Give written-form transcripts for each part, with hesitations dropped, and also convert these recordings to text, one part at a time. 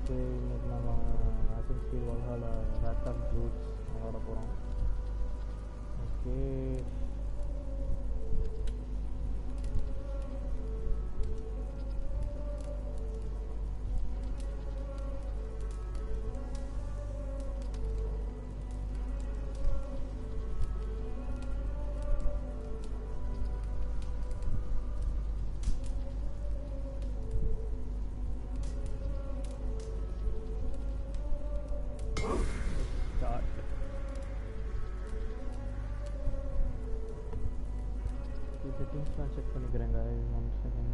Okay, இன்னைக்கு நம்ம Assassin's Creed Valhalla Wrath of Druids விளையாட போகிறோம். Okay, start. செட்டிங்ஸ்லாம் செக் பண்ணிக்கிறேங்க. 1 செகண்ட்.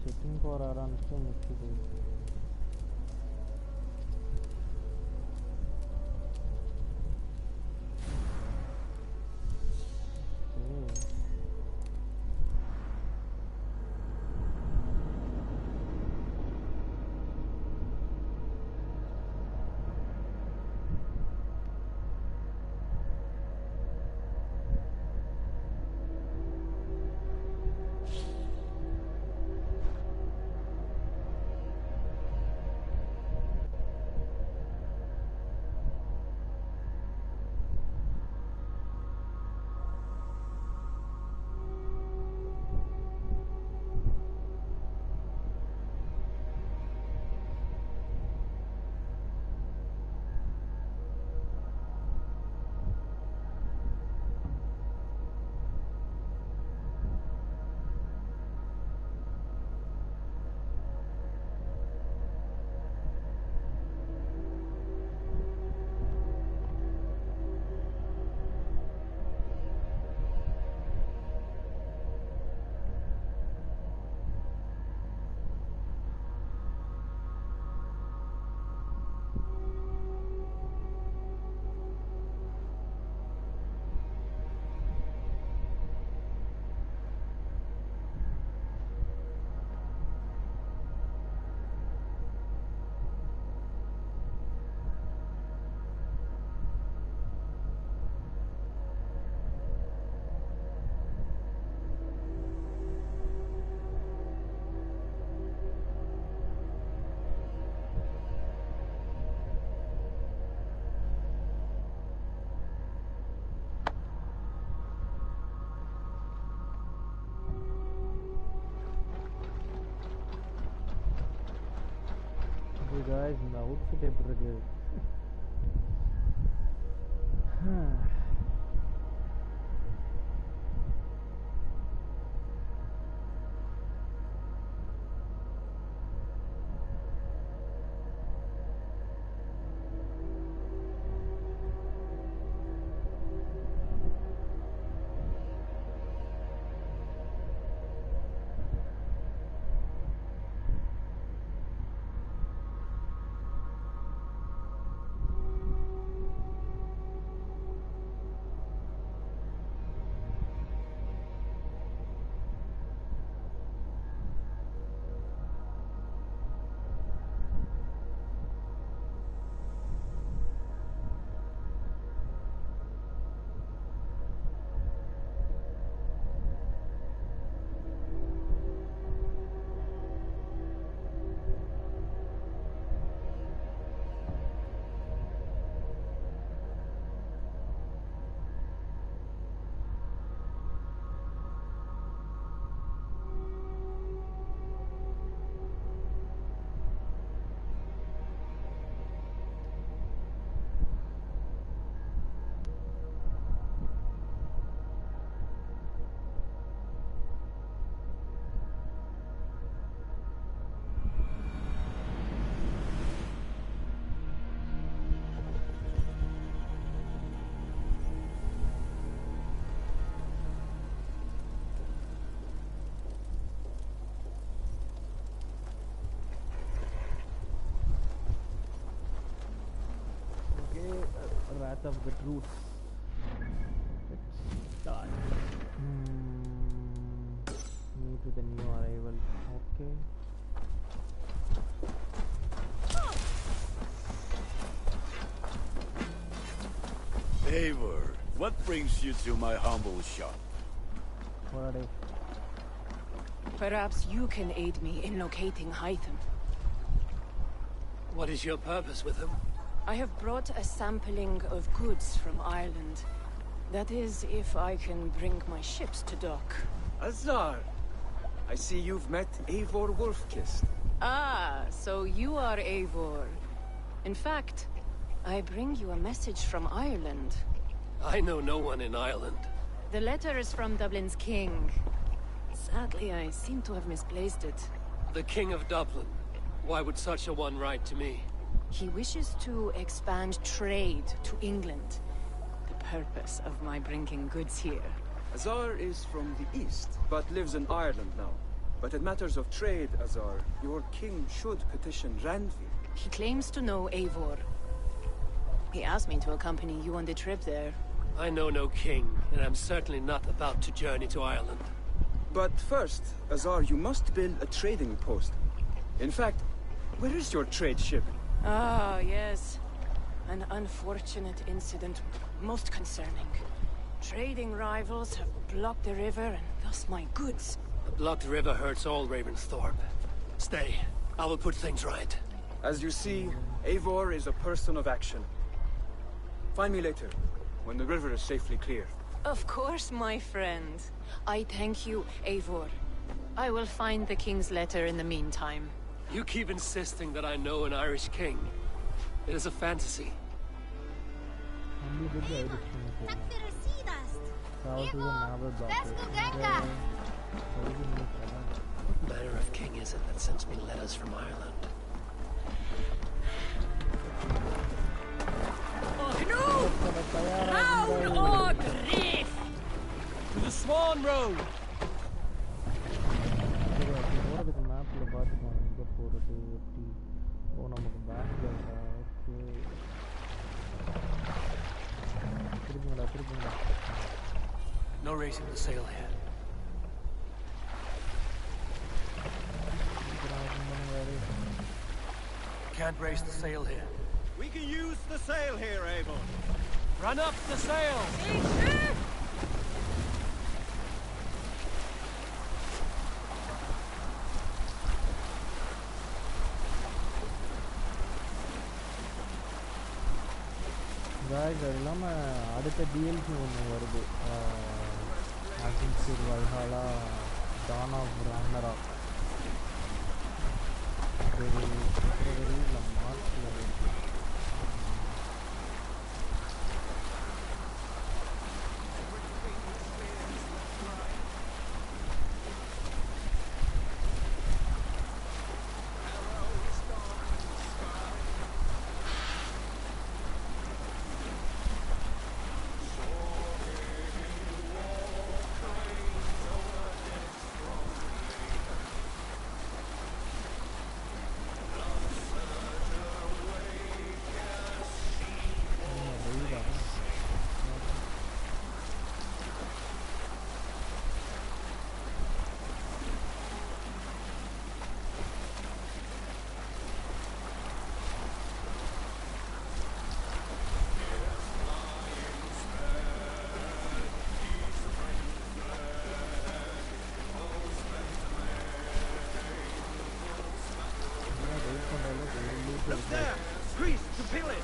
செட்டிங் போகிற ஆரம்பிச்சு நிற்குது. guys, இந்த அவுட்ஃபிட் எப்படி இருக்கு? of the Druids. Let's start. Meet with the new arrival. Okay. Eivor, what brings you to my humble shop? What if? Perhaps you can aid me in locating Hytham. What is your purpose with him? I have brought a sampling of goods from Ireland. That is, if I can bring my ships to dock. Azar! I see you've met Eivor Wolfkist. Ah, so you are Eivor. In fact, I bring you a message from Ireland. I know no one in Ireland. The letter is from Dublin's king. Sadly, I seem to have misplaced it. The King of Dublin. Why would such a one write to me? He wishes to expand trade to England. The purpose of my bringing goods here. Azar is from the east, but lives in Ireland now. But in matters of trade, Azar, your king should petition Randvi. He claims to know Eivor. He asked me to accompany you on the trip there. I know no king, and I'm certainly not about to journey to Ireland. But first, Azar, you must build a trading post. In fact, where is your trade ship? Ah, yes. An unfortunate incident, most concerning. Trading rivals have blocked the river, and thus my goods. A blocked river hurts all Ravensthorpe. Stay. I will put things right. As you see, Eivor is a person of action. Find me later, when the river is safely clear. Of course, my friend. I thank you, Eivor. I will find the king's letter in the meantime. You keep insisting that I know an Irish king. It is a fantasy. Travel to the naval blockade. What manner of king is it that sends me letters from Ireland? To the Swan Road! போறதுக்கு மேப்ல பாத்துக்கோங்க எங்க போறது எப்படி ஓ நமக்கு பேக்ல okay திருப்புங்கடா No raising the sail here. Can't raise the sail here. We can use the sail here, Eivor. Run up the sail! guys அது இல்லாம அடுத்த DLC ஒன்று வருது Valhalla Dawn of Ragnarok February இல்ல மார்ச்ல வருது Look there! Grease to pillage!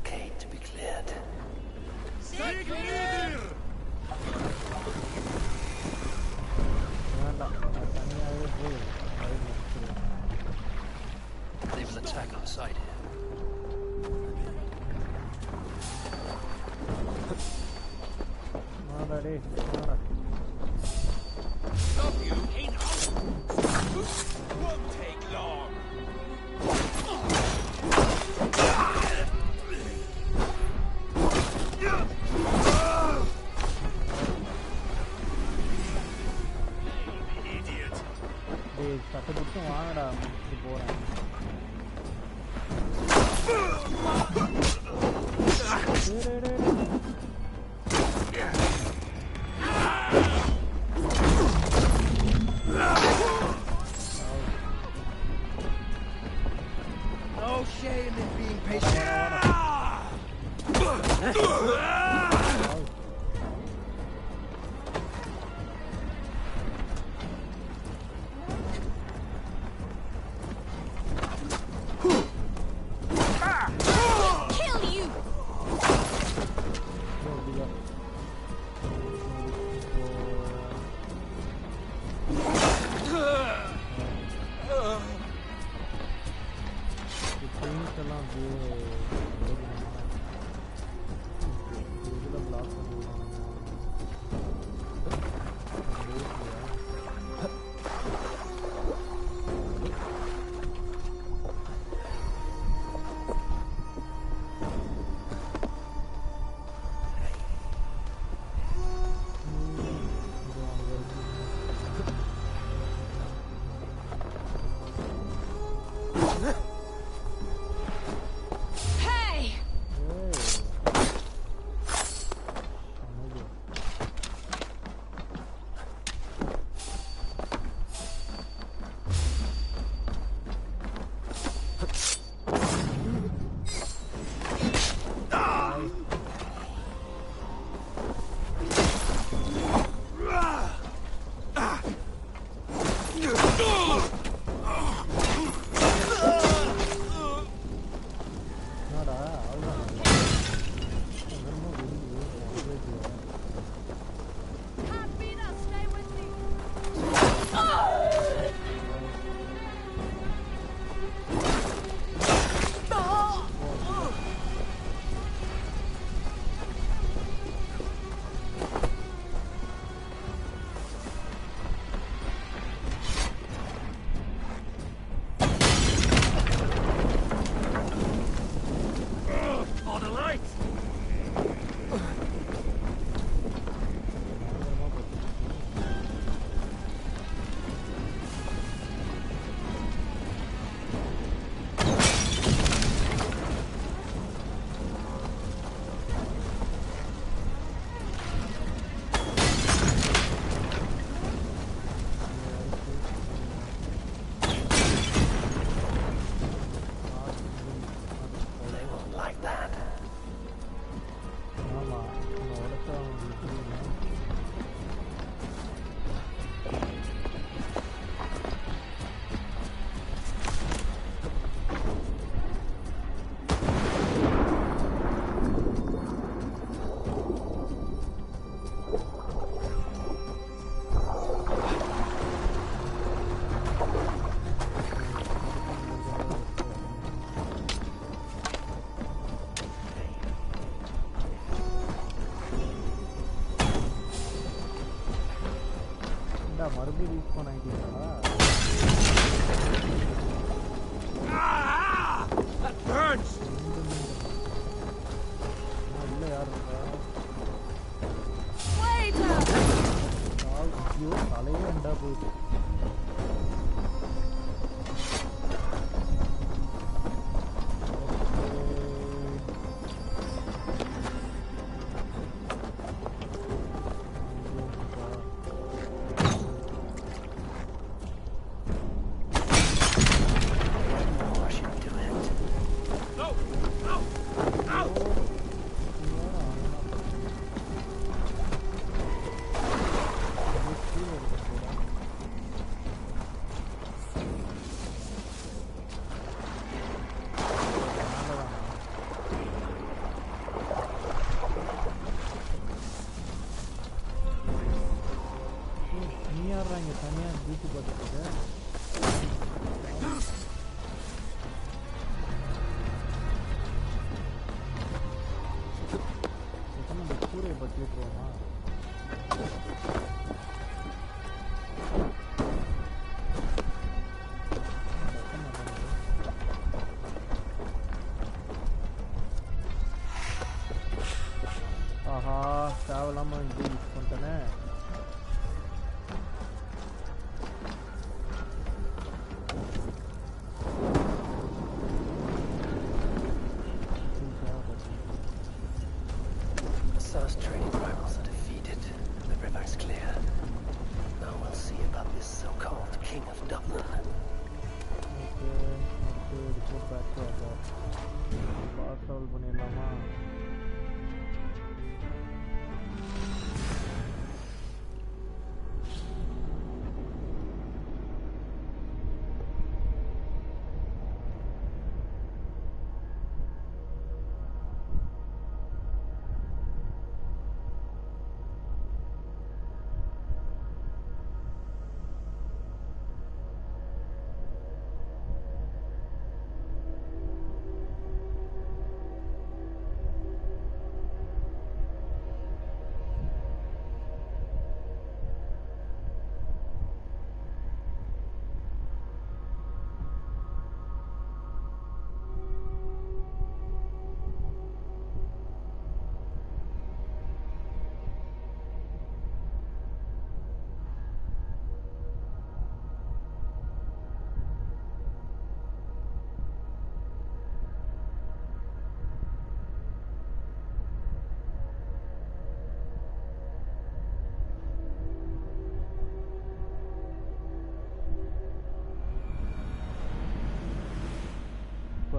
blockade to be cleared. வேண்டாம் நான் தனியாகவே போய் அதை முடிச்சிருவேன். They will attack our side here. வாடா டேய் வாடா. Stop you, Eno! Won't take long. Idiot. டேய் சட்டை பிடிச்சி வாங்கடா முடிச்சுட்டு போகிறேன். No shame in being patient. Kill you! எல்லாம் இதில் பிளாக் பண்ணிடுவாங்க. மறுபடியும் யூஸ் பண்ணிட்டீங்களா? That burns. இல்ல யார் இருக்கா? ஐயோ தலையே ரெண்டா போயிடுச்சு. தேவையில்லாம இது use பண்ணிட்டேனே. Asar's trading rivals are defeated. The river's clear. Now we'll see about this so-called King of Dublin. Okay, report back to Azar. Boss solve பண்ணிடலாமா?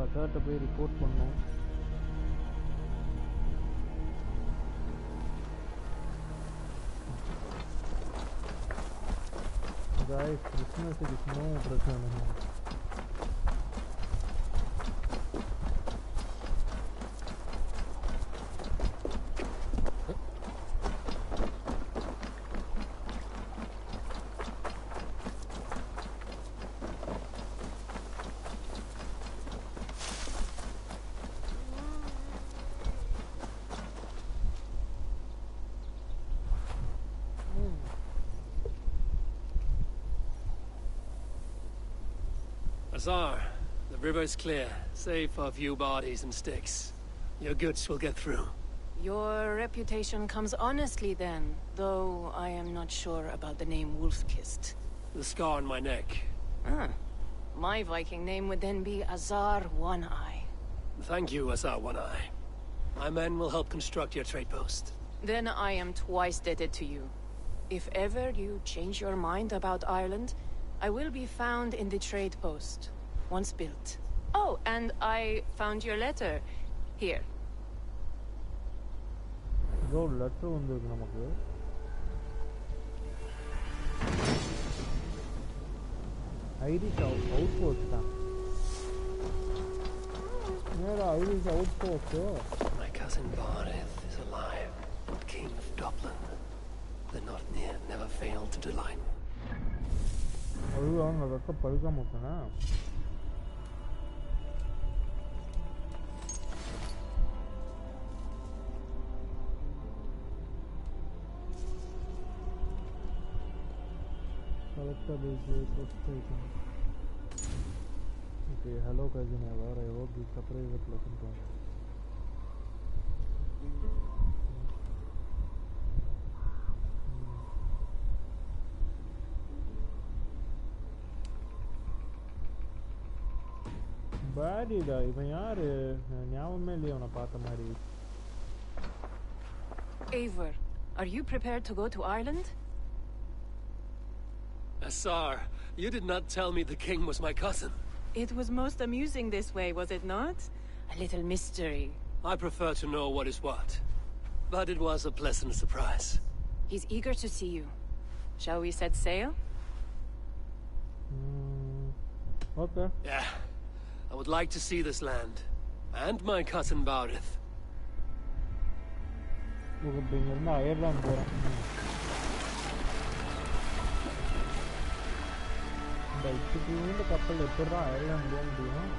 அசார்ட்ட போய் ரிப்போர்ட் பண்ணோம். Guys, listeners, there is no பிரச்சனை. Azar, the river's clear, save for a few bodies and sticks. Your goods will get through. Your reputation comes honestly then, though I am not sure about the name Wolf-Kissed. The scar on my neck. Ah, my Viking name would then be Azar One-Eye. Thank you, Azar One-Eye. My men will help construct your trade post. Then I am twice indebted to you. If ever you change your mind about Ireland, I will be found in the trade post, once built. Oh, and I found your letter. Here. Bro, letter வந்திருக்கு நமக்கு. Irish outpost தான். Yeah, Irish outpost. My cousin Barith is alive, King of Dublin. The Northnir never failed to delight. ஐயோ அந்த ரத்த பழுக்காம இருக்கேனா? Collector is frustrating. Okay, hello cousin ever. I hope this surprise is pleasant one. பாடிடா இவன் யாரு? ஞாபகமே இல்லையா அவனை பார்த்த மாதிரி. Eivor, are you prepared to go to Ireland? Azar, you did not tell me the king was my cousin. It was most amusing this way, was it not? A little mystery. I prefer to know what is what. But it was a pleasant surprise. He's eager to see you. Shall we set sail? Okay. Yeah. I would like to see this land. And my cousin Barith. இப்போ இங்க இருந்து Ireland போறோம். இந்த இச்சுக்கு கப்பல் எப்படா Ireland போக முடியும்?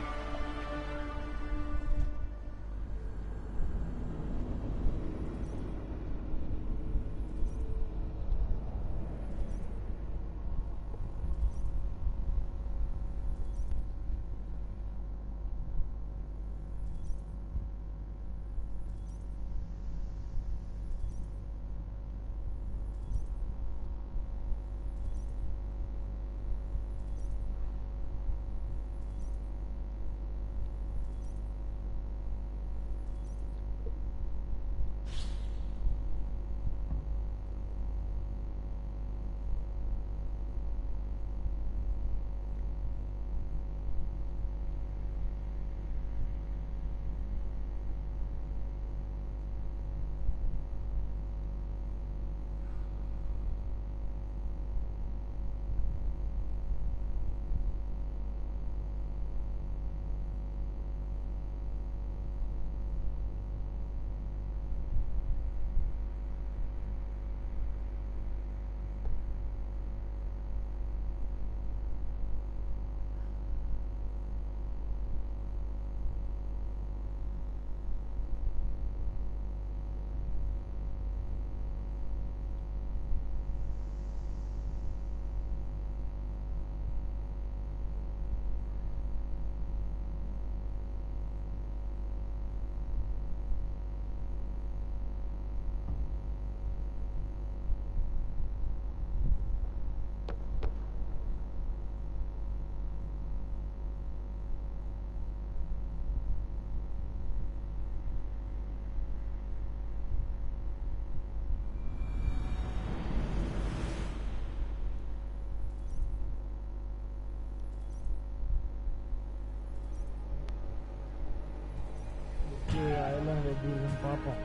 Ireland எப்படி இருக்குன்னு பார்ப்போம்.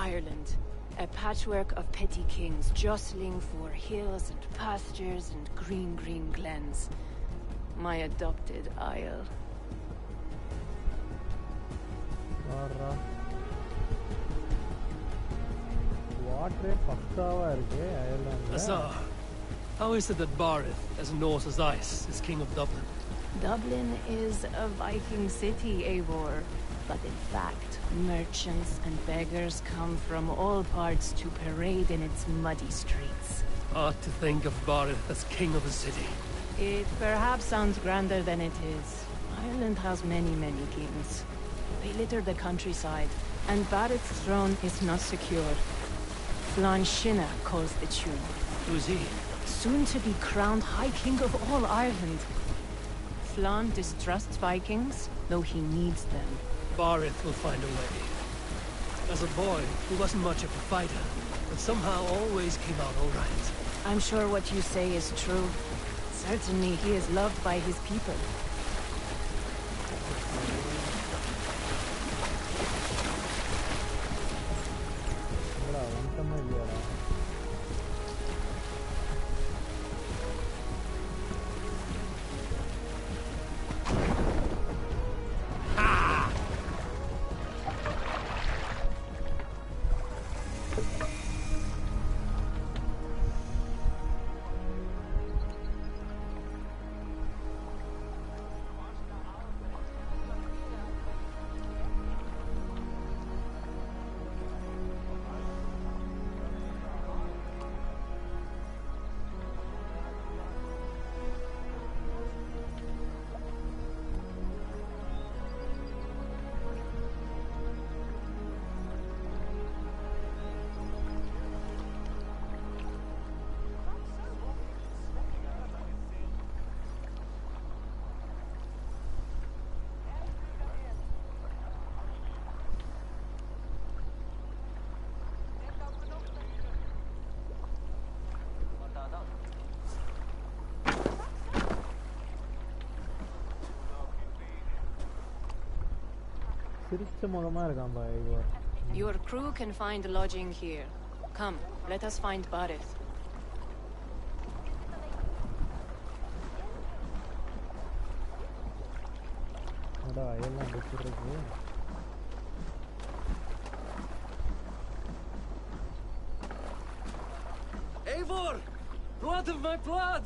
Ireland, a patchwork of petty kings jostling for hills and pastures and green glens. My adopted isle. Water பக்காவா இருக்கு அயர்லாந்துல. Azar, how is it that Barith, as north as ice, is king of Dublin? Dublin is a Viking city, Eivor. But in fact, merchants and beggars come from all parts to parade in its muddy streets. Hard to think of Barith as king of a city. It perhaps sounds grander than it is. Ireland has many kings. They litter the countryside, and Barith's throne is not secure. Flann Sinna calls the tune. Who is he? Soon to be crowned High King of all Ireland. Flann distrusts Vikings, though he needs them. Barith will find a way. As a boy, he wasn't much of a fighter, but somehow always came out all right. I'm sure what you say is true. Certainly he is loved by his people. சிரிச்ச முகமா இருக்கான் பா இவர். Your crew can find lodging here. Come, let us find Barith. அடா எல்லாம் வெச்சிருக்கு. Eivor! Blood of my blood!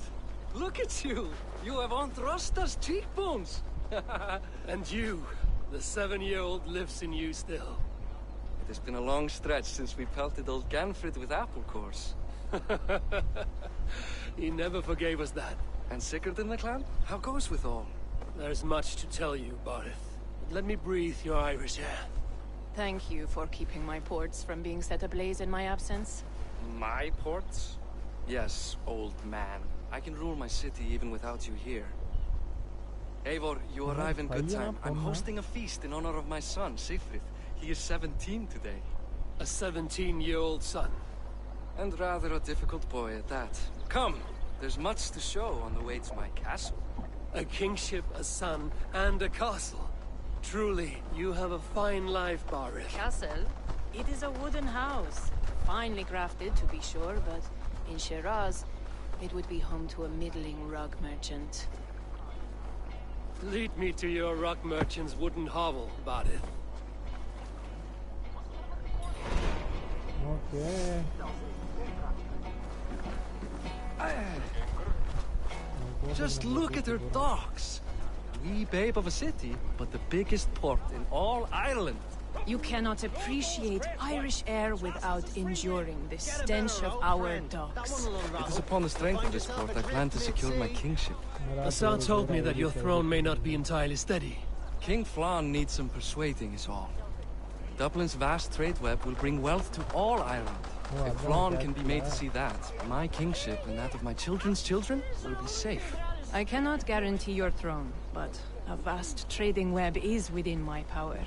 Look at you! You have Aunt Rosta's cheekbones! And you, the 7-year-old lives in you still. It has been a long stretch since we pelted old Ganfrid with apple cores. He never forgave us that. And Sigurd in the clan? How goes with all? There's much to tell you, Barith. But let me breathe your Irish air. Thank you for keeping my ports from being set ablaze in my absence. My ports? Yes, old man. I can rule my city even without you here. Eivor, you arrive in good time. I'm hosting a feast in honor of my son, Sigfrid. He is 17 today. A 17-year-old son. And rather a difficult boy at that. Come, there's much to show on the way to my castle. A kingship, a son, and a castle. Truly, you have a fine life, Barith. Castle? It is a wooden house. Finely crafted, to be sure, but in Shiraz, it would be home to a middling rug merchant. Lead me to your rock merchant's wooden hovel, Barith. Okay. Just look at her docks. Wee babe of a city, but the biggest port in all Ireland. You cannot appreciate Irish air without enduring the stench of our docks. It is upon the strength of this port I plan to secure my kingship. Assar told me that your throne may not be entirely steady. King Flann needs some persuading is all. Dublin's vast trade web will bring wealth to all Ireland. If Flann can be made to see that, my kingship and that of my children's children will be safe. I cannot guarantee your throne, but a vast trading web is within my power.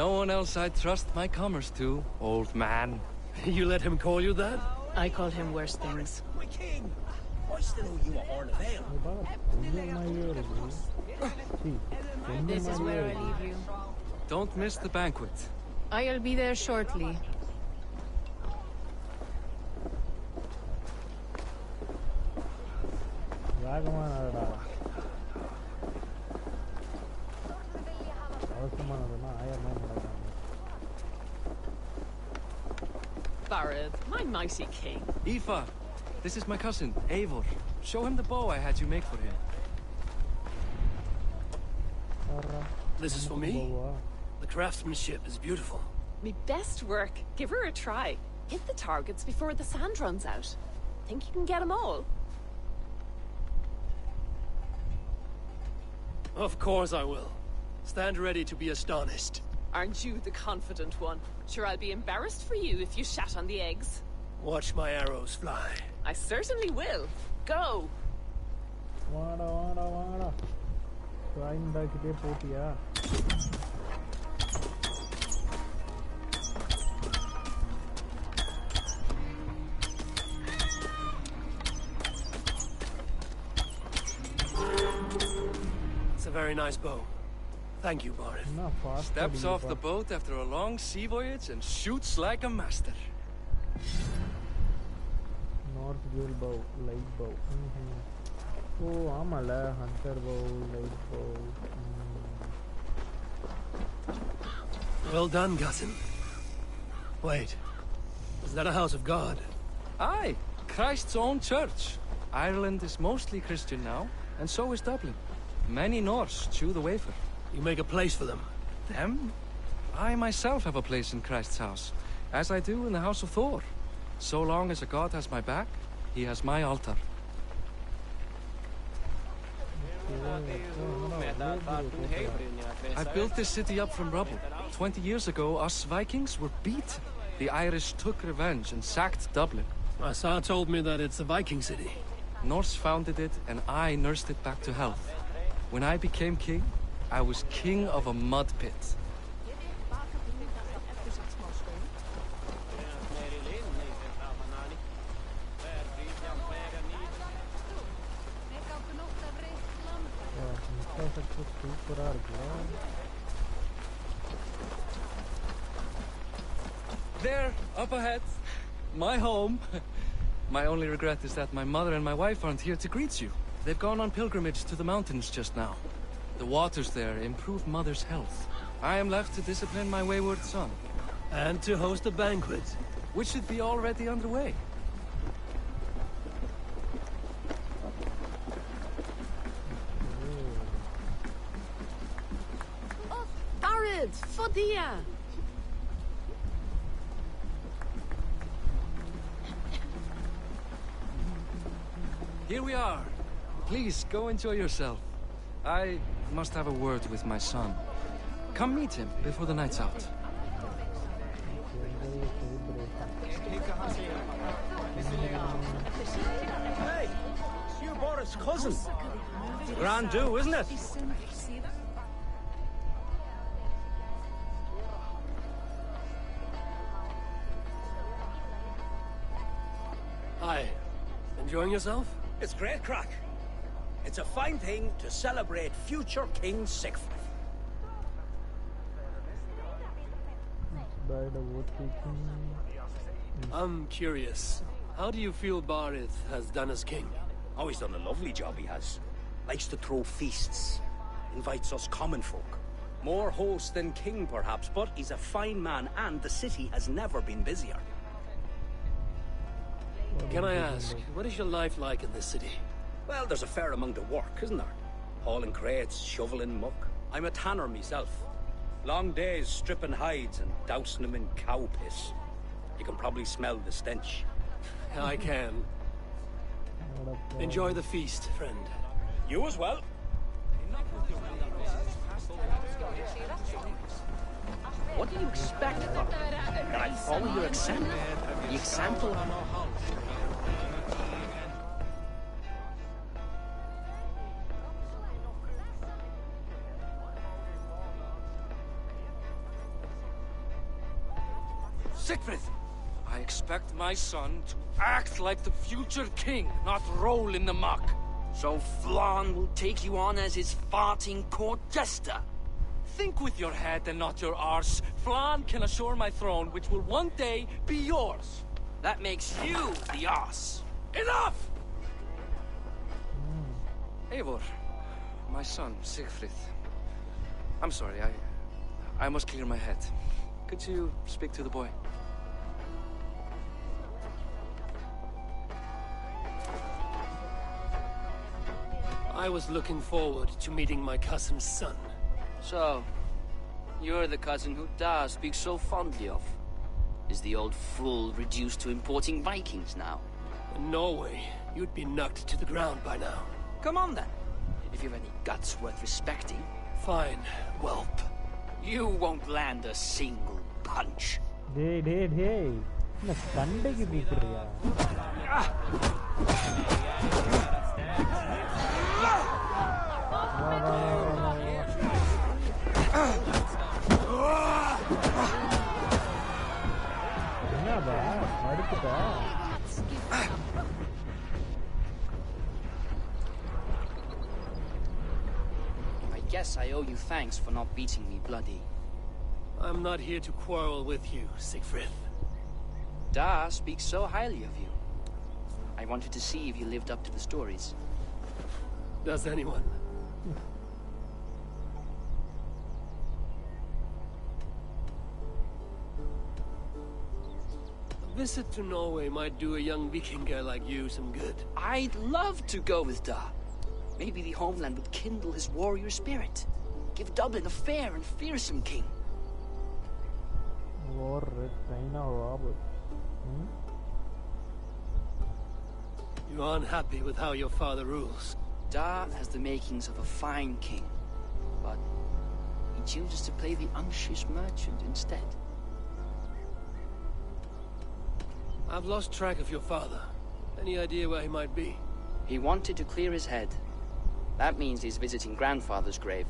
No one else I'd trust my commerce to, old man. You let him call you that? I call him worse things. My king! I still owe you a horn of ale. This is where I leave you. Don't miss the banquet. I'll be there shortly. ராகமானடா அவசரமானதுன்னா ஆயிரமா நடக்காங்க. Barith, my mighty king. Aoife, this is my cousin, Eivor. Show him the bow I had you make for him. This is for me? The craftsmanship is beautiful. Me best work. Give her a try. Hit the targets before the sand runs out. Think you can get them all? Of course I will. Stand ready to be astonished. Aren't you the confident one? Sure, I'll be embarrassed for you if you shat on the eggs. Watch my arrows fly. I certainly will. Go! வாடா வாடா வாடா ஸ்வாகிங்டாகிட்டே போட்டியா? It's a very nice bow. Thank you, Barith. என்ன fast Steps off the boat after a long sea voyage and shoots like a master. North Gale bow, light bow. ஓ ஆமால Hunter bow, light bow. Well done, cousin. Wait. Is that a house of God? Aye, Christ's own church. Ireland is mostly Christian now, and so is Dublin. Many Norse chew the wafer. You make a place for them. Them? I myself have a place in Christ's house, as I do in the house of Thor. So long as a god has my back, he has my altar. I built this city up from rubble. 20 years ago, us Vikings were beaten. The Irish took revenge and sacked Dublin. Assar told me that it's a Viking city. Norse founded it, and I nursed it back to health. When I became king, I was king of a mud pit. சூப்பரா இருக்குல்ல. There, up ahead. My home. My only regret is that my mother and my wife aren't here to greet you. They've gone on pilgrimage to the mountains just now. The waters there improve Mother's health. I am left to discipline my wayward son. And to host a banquet. Which should be already underway. Oh, Barid! Fodia! Here we are. Please, go enjoy yourself. I must have a word with my son. Come meet him before the night's out. Hey, it's you Boris' cousin. Grand do, isn't it? Hi. Enjoying yourself? It's great crack. It's a fine thing to celebrate future King Siegfried. I'm curious. How do you feel Barid has done as king? Oh, he's done a lovely job, he has. Likes to throw feasts. Invites us common folk. More host than king, perhaps, but he's a fine man, and the city has never been busier. Can I ask, what is your life like in this city? Well, there's a fair amount of work, isn't there? Hauling crates, shoveling muck. I'm a tanner myself. Long days stripping hides and dousing them in cow piss. You can probably smell the stench. I can. Enjoy the feast, friend. You as well. What do you expect, Father? That I follow your example? The example of... Siegfried! I expect my son to act like the future king, not roll in the muck. So Flan will take you on as his farting court jester? Think with your head and not your arse. Flan can assure my throne, which will one day be yours. That makes you the arse. Enough! Eivor, my son, Siegfried. I'm sorry, I must clear my head. Could you speak to the boy? I was looking forward to meeting my cousin's son. So, you're the cousin who Da speaks so fondly of. Is the old fool reduced to importing Vikings now? In Norway, you'd be knocked to the ground by now. Come on then, if you've any guts worth respecting. Fine, whelp. You won't land a single punch. Hey. Na Sundayக்கு கூப்பிடுறியா? என்னப்பா அடுத்துட்டா? I guess I owe you thanks for not beating me bloody. I'm not here to quarrel with you, Siegfried. Da speaks so highly of you. I wanted to see if you lived up to the stories. Does anyone? A visit to Norway might do a young Vikinger like you some good. I'd love to go with Da. Maybe the homeland would kindle his warrior spirit. Give Dublin a fair and fearsome king. War, China, Robert. You are unhappy with how your father rules. Da has the makings of a fine king, but he chooses to play the unctuous merchant instead. I've lost track of your father. Any idea where he might be? He wanted to clear his head. That means he's visiting grandfather's grave.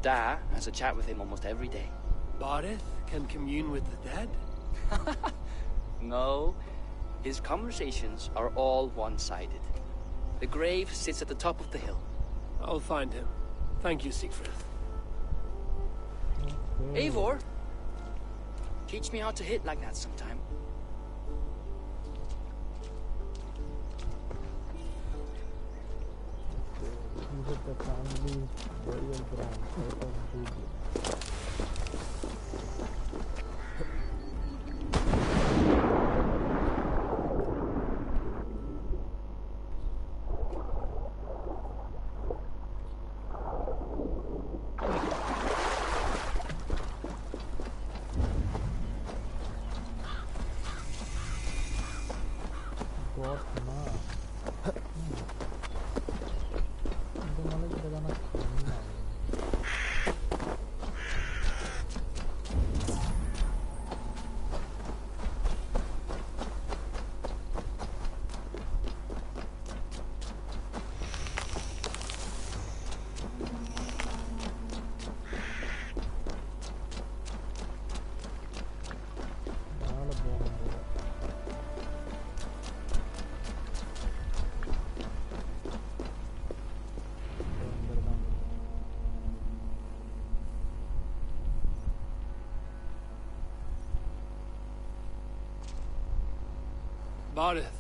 Da has a chat with him almost every day. Barid can commune with the dead? No, his conversations are all one-sided. The grave sits at the top of the hill. I'll find him. Thank you, Siegfried. Eivor! Teach me how to hit like that sometime. These are the family burial ground out of Druids. Barith.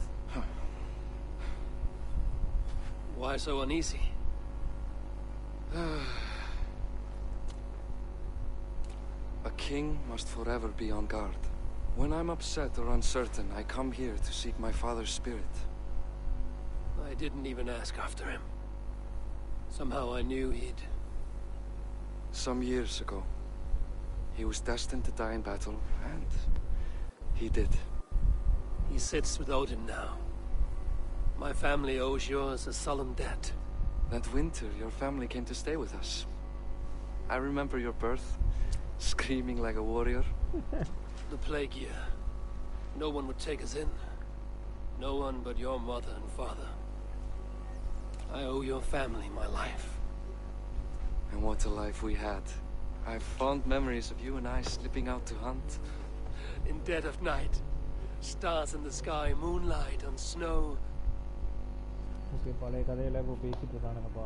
Why so uneasy? A king must forever be on guard. When I'm upset or uncertain, I come here to seek my father's spirit. I didn't even ask after him. Somehow I knew he'd... Some years ago, he was destined to die in battle, and he did. He sits with Odin now. My family owes yours a solemn debt. That winter, your family came to stay with us. I remember your birth, screaming like a warrior. The plague year. No one would take us in. No one but your mother and father. I owe your family my life. And what a life we had. I have fond memories of you and I slipping out to hunt. In dead of night. Stars in the sky, moonlight on snow. Okay, பழைய கதையில இப்போ பேசிட்டு இருக்கானுங்கப்பா.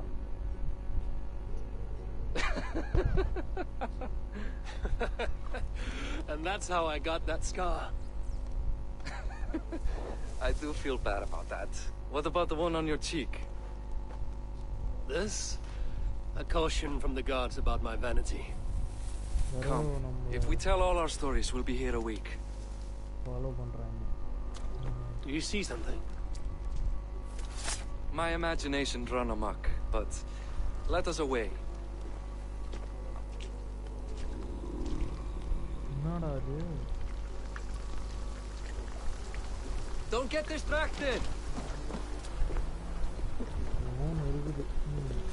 And that's how I got that scar. I do feel bad about that. What about the one on your cheek? This? A caution from the gods about my vanity. Come. If we tell all our stories, we'll be here a week. Follow பண்றாங்க. Do you see something? My imagination run amok, but let us away. என்னடா இது? Don't get distracted!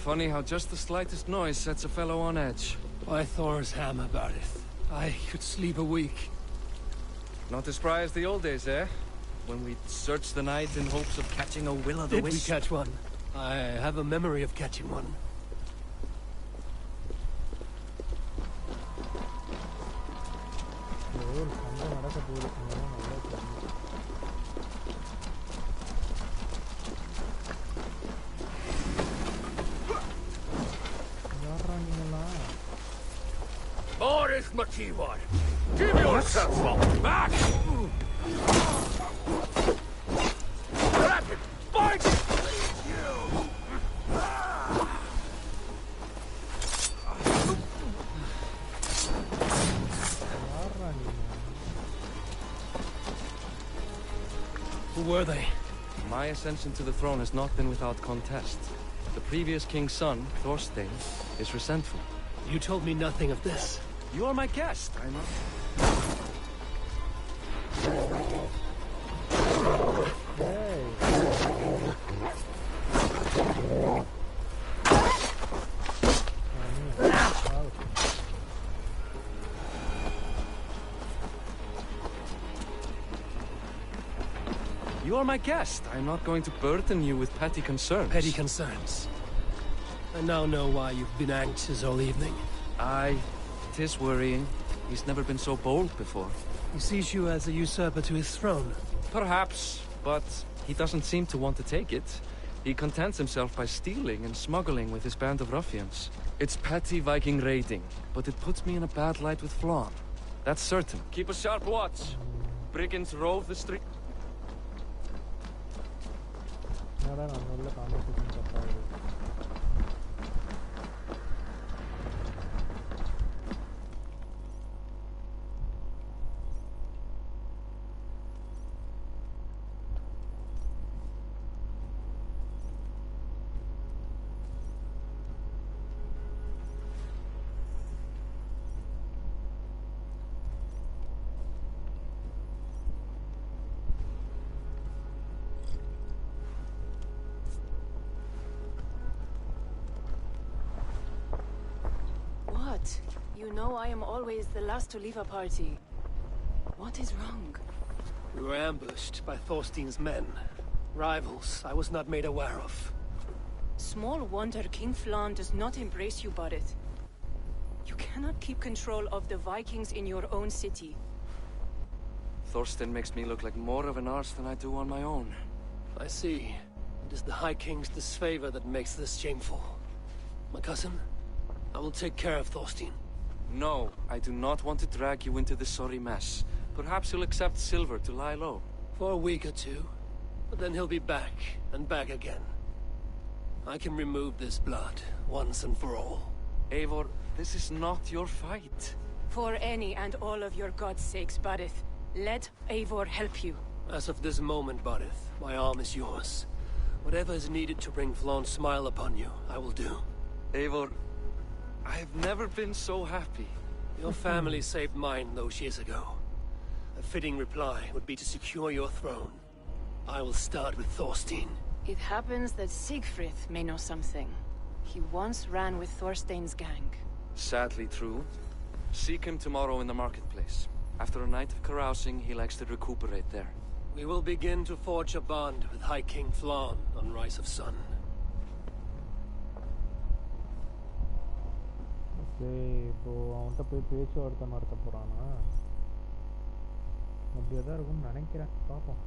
Funny how just the slightest noise sets a fellow on edge. By Thor's hammer, Barith. I could sleep a week. Not as spry as the old days, eh? When we'd search the night in hopes of catching a will-o'-the-wisp. Did we catch one? I have a memory of catching one. Boris Machivar, give yourself up back! Rapid, fight! Who were they? My ascension to the throne has not been without contest. The previous king's son, Thorstein, is resentful. You told me nothing of this. You are my guest, I'm not... You are my guest. I'm not going to burden you with petty concerns. Petty concerns. I now know why you've been anxious all evening. Aye, 'tis worrying. He's never been so bold before. He sees you as a usurper to his throne. Perhaps, but he doesn't seem to want to take it. He contents himself by stealing and smuggling with his band of ruffians. It's petty Viking raiding, but it puts me in a bad light with Flann. That's certain. Keep a sharp watch. Brigands rove the street. என்னடா நம்ம உள்ள conversation கட்டாகுது. You know I am always the last to leave a party. What is wrong? We were ambushed by Thorstein's men. Rivals I was not made aware of. Small wonder King Flan does not embrace you, Barith. You cannot keep control of the Vikings in your own city. Thorstein makes me look like more of an arse than I do on my own. I see. It is the High King's disfavor that makes this shameful. My cousin, I will take care of Thorstein. No, I do not want to drag you into this sorry mess. Perhaps he'll accept silver to lie low. For a week or two. But then he'll be back, and back again. I can remove this blood, once and for all. Eivor, this is not your fight. For any and all of your god's sakes, Barith, let Eivor help you. As of this moment, Barith, my arm is yours. Whatever is needed to bring Flaun's smile upon you, I will do. Eivor, I have never been so happy. Your family saved mine those years ago. A fitting reply would be to secure your throne. I will start with Thorstein. It happens that Siegfried may know something. He once ran with Thorstein's gang. Sadly true. Seek him tomorrow in the marketplace. After a night of carousing, he likes to recuperate there. We will begin to forge a bond with High King Flan on Rise of Sun. இப்போ அவன்கிட்ட போய் பேச்சுவார்த்தை நடத்த போகிறானா? அப்படியே தான் இருக்கும்னு நினைக்கிறேன். பார்ப்போம்.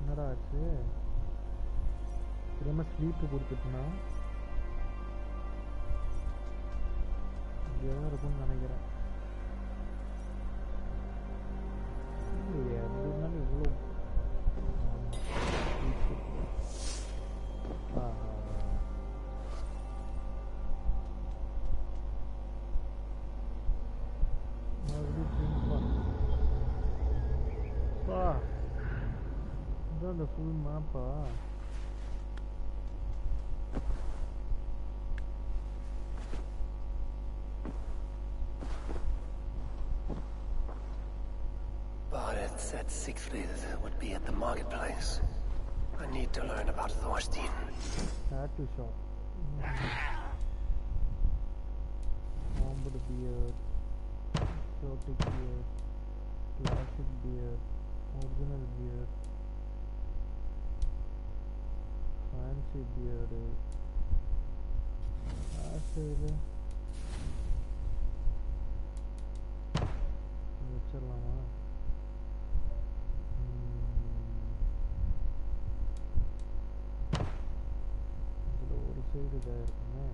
என்னடா ஆச்சு? திரும்ப ஸ்லீப்பு கொடுத்துட்டுனா இப்படியே தான் இருக்கும்னு நினைக்கிறேன். இல்லையே, அப்படி இருந்தாலும் இவ்வளோ the full map. Barith said Siegfried would be at the marketplace. I need to learn about Thorstein. Tattoo shop. Armored beard, exotic beard, classic beard, original beard, fancy beard. வச்சிடலாமா? இதில் ஒரு சைடு இதாக இருக்குமே.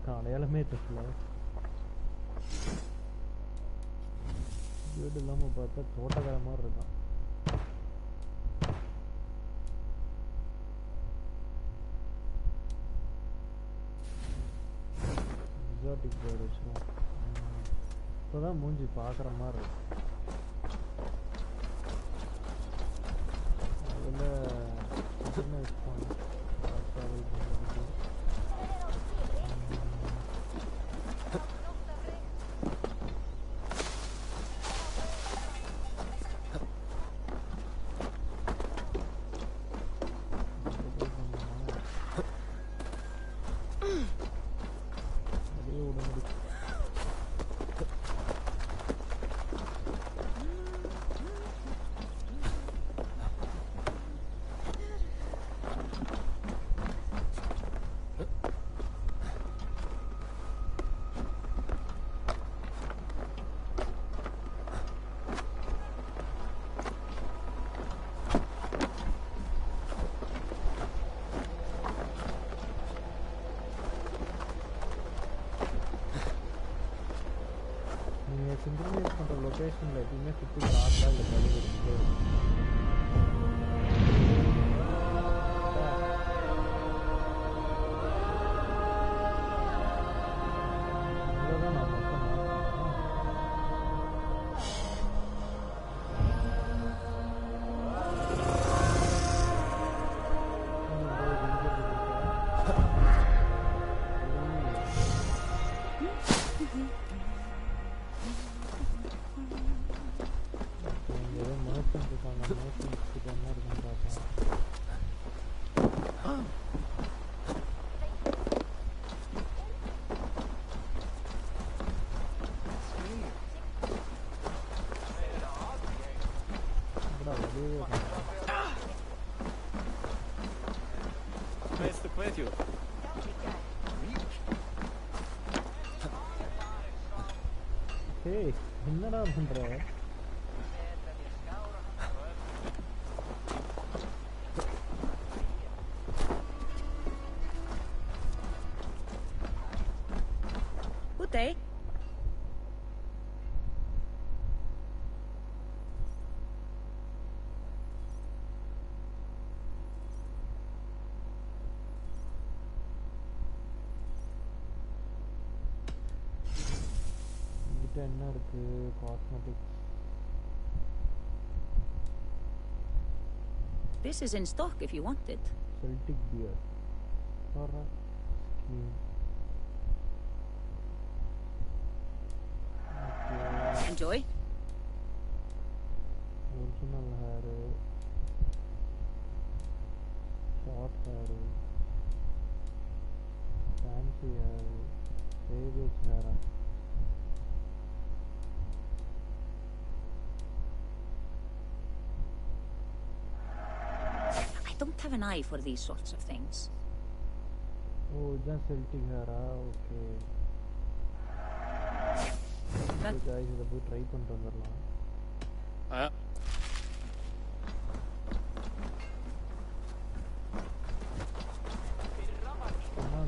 இருக்கான் அடையாளமே தெரியல. வீடு இல்லாமல் பார்த்தா தோட்டக்கார மாதிரி இருக்கான். எக்ஸாட்டிக் பேர்டு வச்சுருவோம். இப்போதான் மூஞ்சி பார்க்குற மாதிரி இருக்கு. அதில் சின்ன யூஸ் பண்ணணும். சிங்க்ரனைஸ் பண்ணுற லொக்கேஷனில் எப்பயுமே சுற்றி காட்டாக இல்லை கழுவி இருந்துட்டு இங்கே தான் நான் மொத்தம் ஏய் என்னடா பண்ற? Good என்ன இருக்கு? Cosmetics. This is in stock if you want it. Celtic beer. Alright. Okay. Enjoy. Original hair. Short hair. Fancy hair. Savage hair. I don't have an eye for these sorts of things. Oh, just Celtic hair. Okay. So guys, இத போய் try பண்ணிட்டு வந்துறலாம்.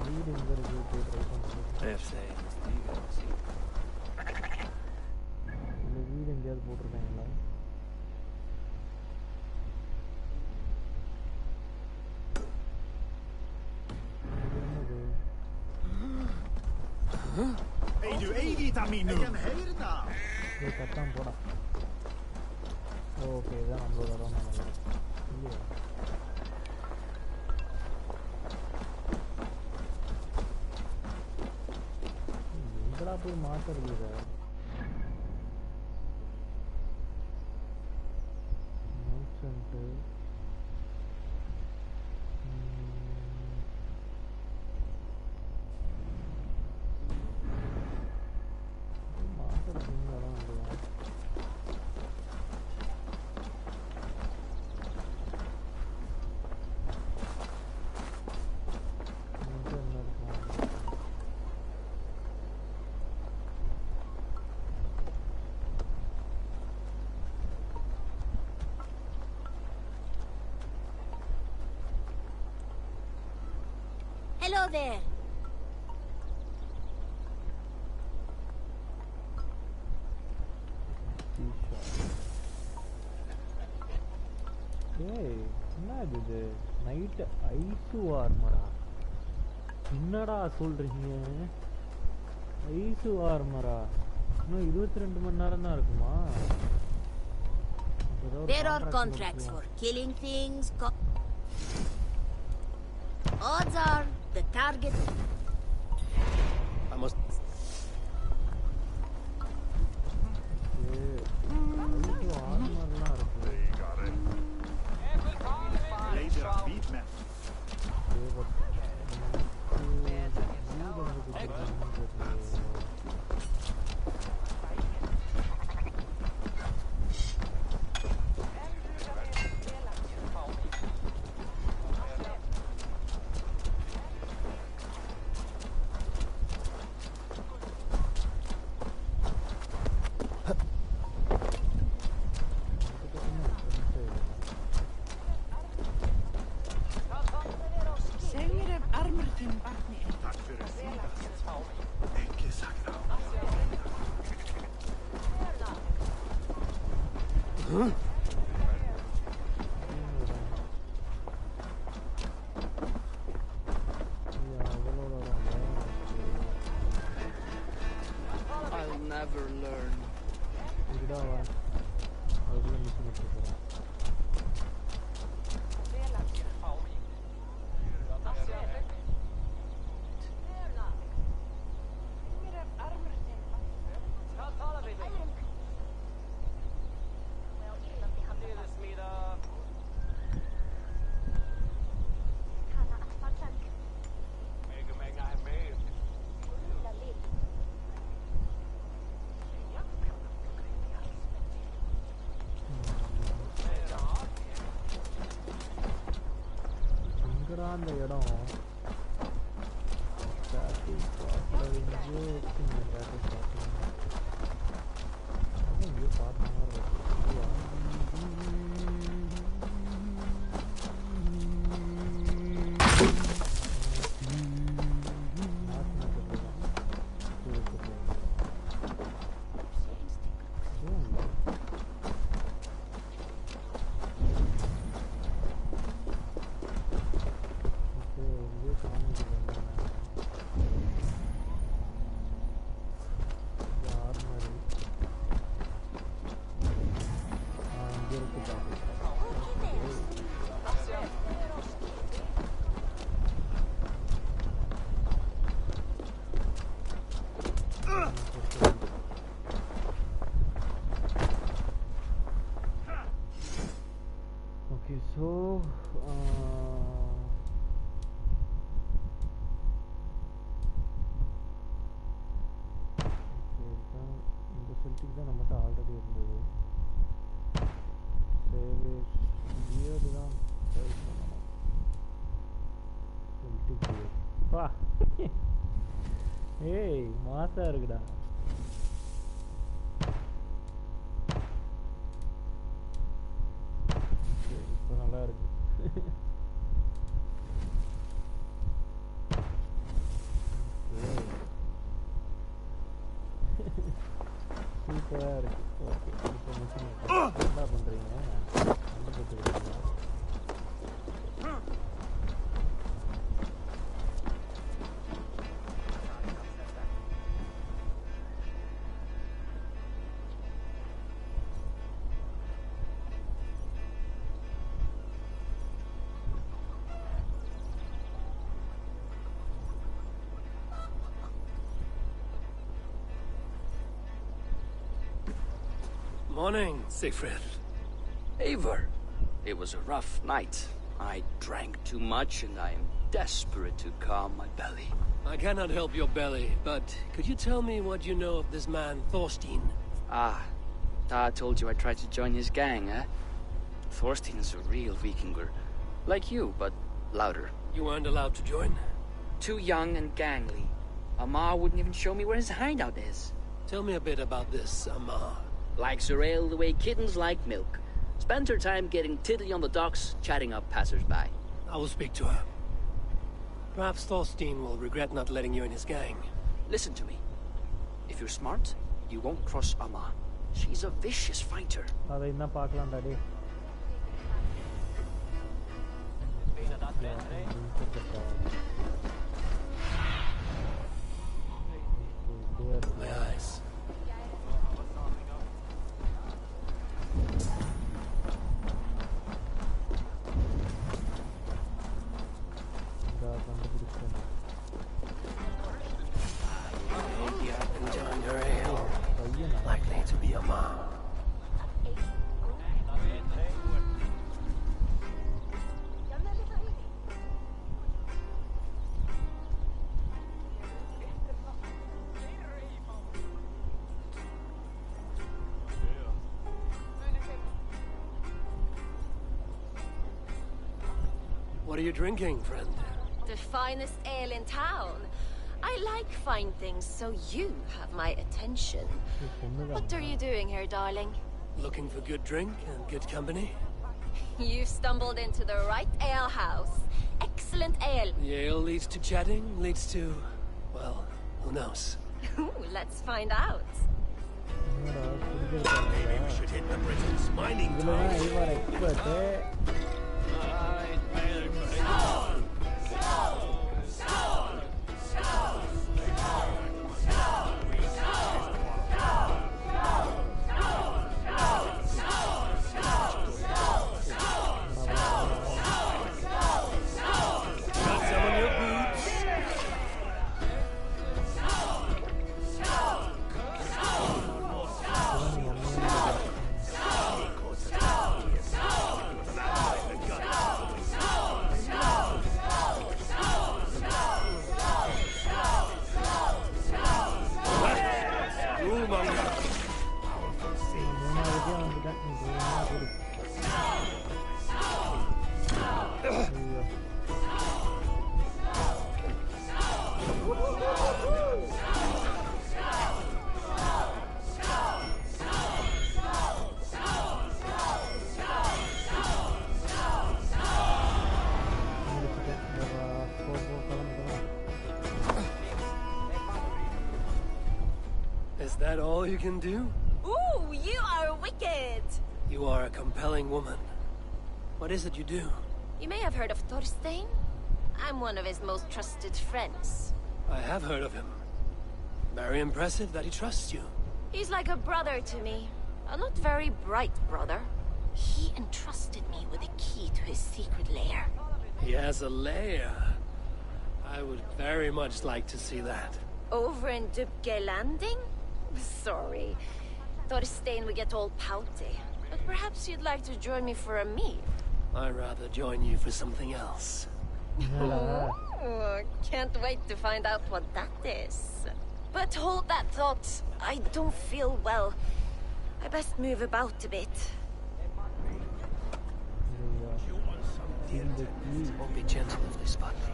வீடு எங்க இருக்கு? போய் try பண்ணுறேன். இந்த வீடு எங்கேயாவது போட்டிருக்காங்களா? கட்டாம போடா. ஓகே இதான் நம்மளோட இடம். இல்லையா எங்கடா போய் மாத்துறது? இதை மர்ச்சன்ட்டு Hello there. ஏய் என்னது இது நைட் ஐசு ஆர்மரா என்னடா சொல்றீங்க ஐசு ஆர்மரா இன்னும் 22 மணி நேரம் தான் இருக்குமா There are contracts for killing things. Odds are the target. I must. I'll never learn. அந்த இடம் ஏய் மாசா இருக்குடா இப்போ நல்லா இருக்கு சூப்பரா இருக்கு ஓகே இப்போ மிஷின் என்ன பண்றீங்க அந்த போட்டுக்கிறீங்களா Morning, Siegfried. Eivor, it was a rough night. I drank too much and I am desperate to calm my belly. I cannot help your belly, but could you tell me what you know of this man, Thorstein? Ah, I told you I tried to join his gang, eh? Thorstein is a real Vikinger. Like you, but louder. You weren't allowed to join? Too young and gangly. Amar wouldn't even show me where his hideout is. Tell me a bit about this, Amar. Likes her ale the way kittens like milk. Spends her time getting tiddly on the docks, chatting up passers-by. I will speak to her. Perhaps Thorstein will regret not letting you in his gang. Listen to me. If you're smart, you won't cross Amar. She's a vicious fighter. அதை இன்னும் பார்க்கலாம்டா டேய். My eyes. Maybe I've been doing her ale. Likely to be a mom. What are you drinking, friend? The finest ale in town. I like fine things, so you have my attention. What are you doing here, darling? Looking for good drink and good company? You've stumbled into the right ale house. Excellent ale. The ale leads to chatting, leads to... well, who knows? Let's find out. Maybe we should hit the Britain's mining town. Is that all you can do? Ooh, you are wicked! You are a compelling woman. What is it you do? You may have heard of Thorstein. I'm one of his most trusted friends. I have heard of him. Very impressive that he trusts you. He's like a brother to me. A not very bright brother. He entrusted me with the key to his secret lair. He has a lair. I would very much like to see that. Over in Dubke Landing? Sorry. Thorstein would get all pouty. But perhaps you'd like to join me for a meal. I'd rather join you for something else. Oh, can't wait to find out what that is. But hold that thought. I don't feel well. I best move about a bit. Won't be gentle if they spot me.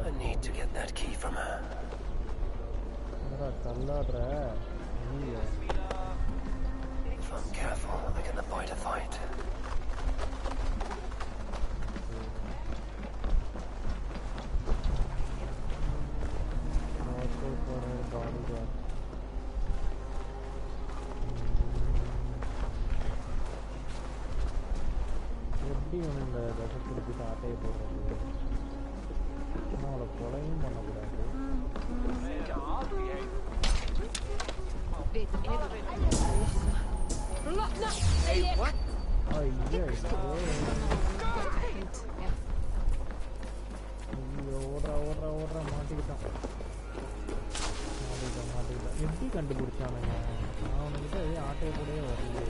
I need to get that key from her. If I'm careful, I can avoid a fight. எப்படி இந்த தசத்திற்கு ஆட்டையை போடுறது அவளை கொலையும் பண்ணக்கூடாது ஓடுறா மாட்டிக்கிட்டான் எப்படி கண்டுபிடிச்சானுங்க அவனுக்கிட்ட ஆட்டையை கூடயே வரலையே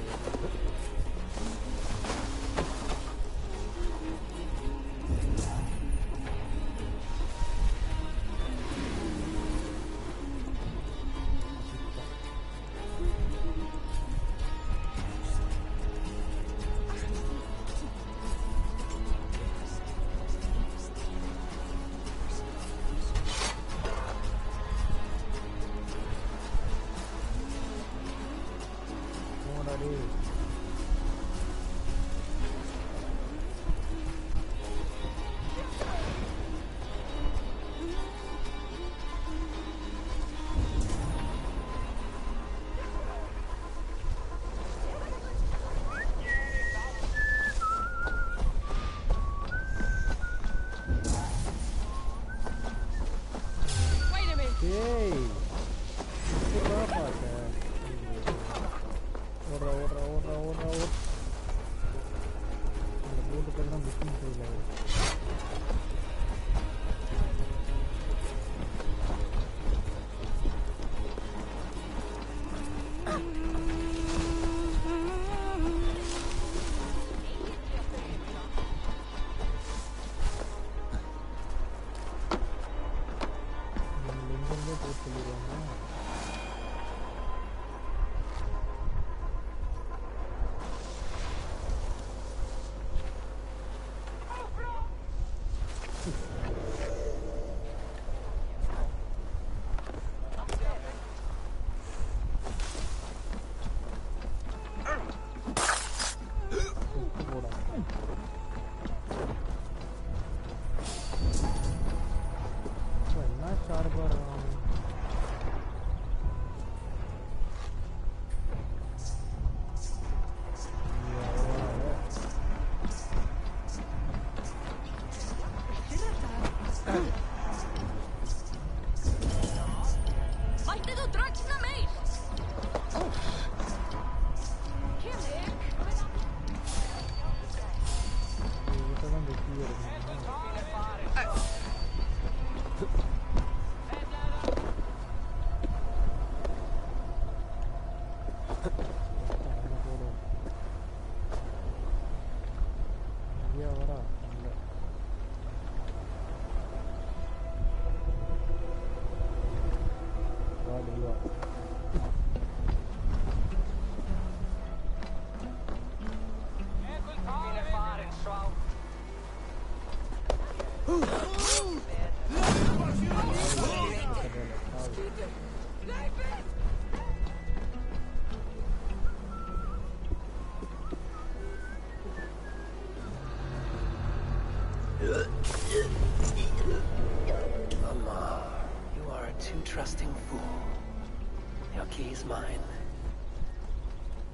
key's mine.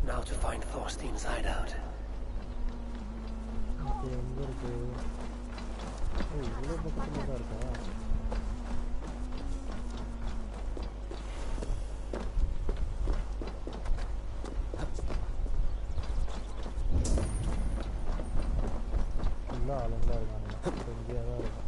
Now to find Thorstein's hideout. Okay, எங்க இருக்கு? ஓ, இவ்வளவு பக்கத்துல தான் இருக்கா? ஃபுல்லா ஆளுங்களா இருக்காங்க. இங்கேயே தான் இருக்கும்.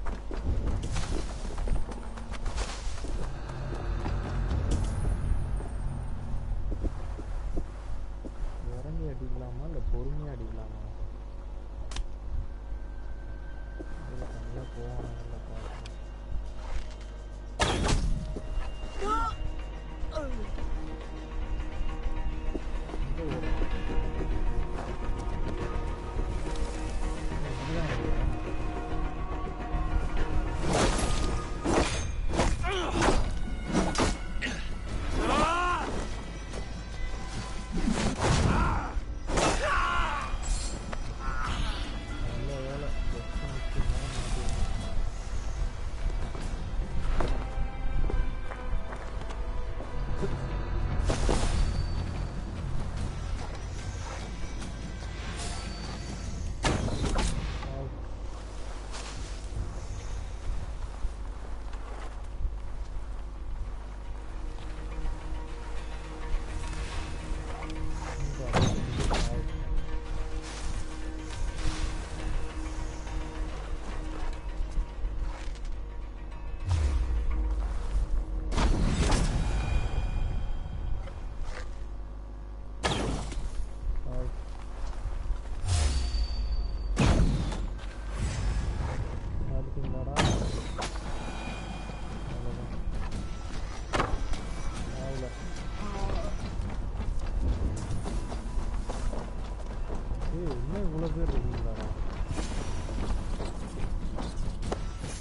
இறங்கி அடிக்கலாமா இல்லை பொறுமையாக அடிக்கலாமா? தனியாக போவானா இல்லை பார்க்கணும்.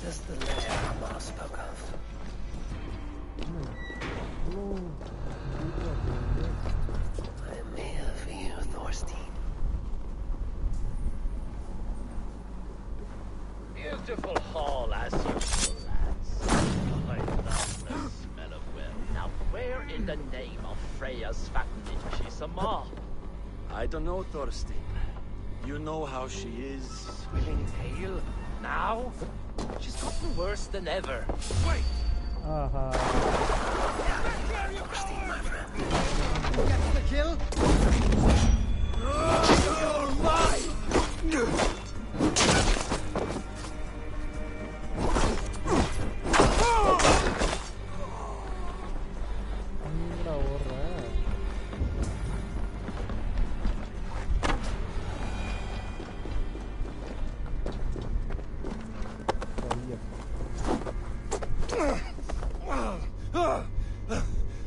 This is the lair Ma spoke of. I am here for you, Thorstein. Beautiful hall as usual, lads. I love the smell of well. Now, where in the name of Freya's fattened Chisama? I don't know, Thorstein. You know how she is. Willing tale? Now? She's gotten worse than ever. Wait! Thorstein, my friend. Get the kill? You're mine!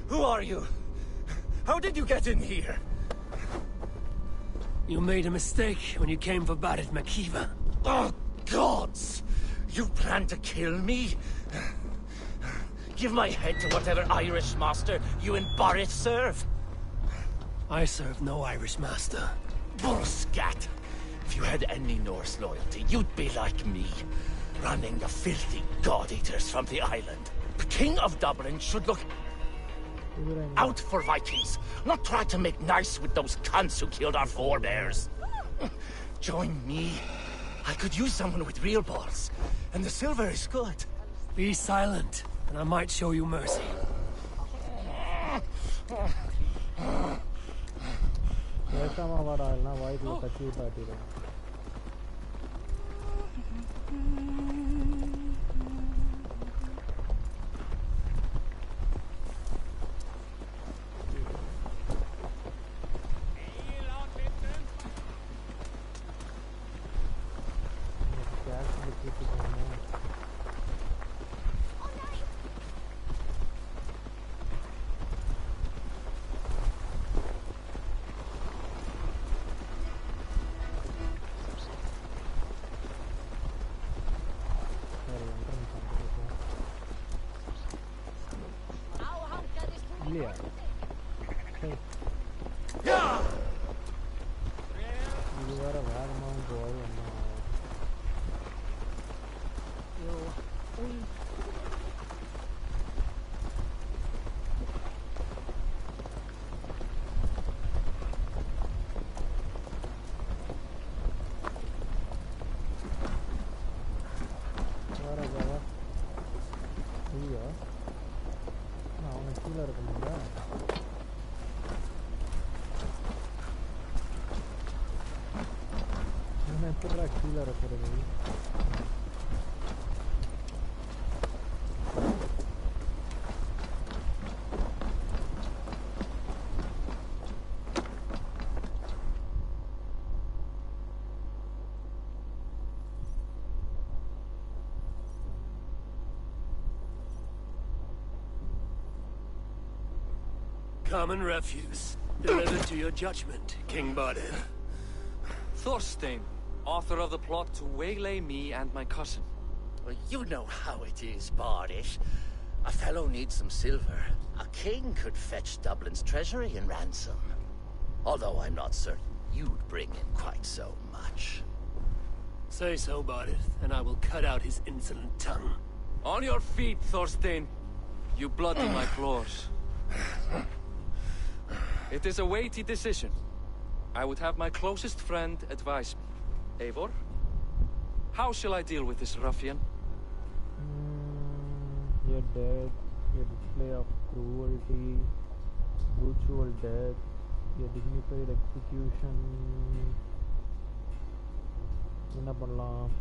Who are you? How did you get in here? You made a mistake when you came for Barret Makiva. Oh, gods! You plan to kill me? Give my head to whatever Irish master you and Barret serve. I serve no Irish master. Bullscat! If you had any Norse loyalty, you'd be like me, running the filthy god-eaters from the island. The King of Dublin should look out for Vikings, not try to make nice with those cunts who killed our forebears. Join me. I could use someone with real balls, and the silver is good. Be silent, and I might show you mercy. Kurra killer referee. Common refuse. Delivered to your judgment, King Bardin. Thorstein, author of the plot to waylay me and my cousin. Well, you know how it is, Bardish. A fellow needs some silver. A king could fetch Dublin's treasury in ransom. Although I'm not certain you'd bring in quite so much. Say so, Bardith, and I will cut out his insolent tongue. On your feet, Thorstein! You bloody my claws. It is a weighty decision. I would have my closest friend advise me. Eivor? How shall I deal with this ruffian? Your death, your display of cruelty, brutal death, your dignified execution. என்ன பண்ணலாம்?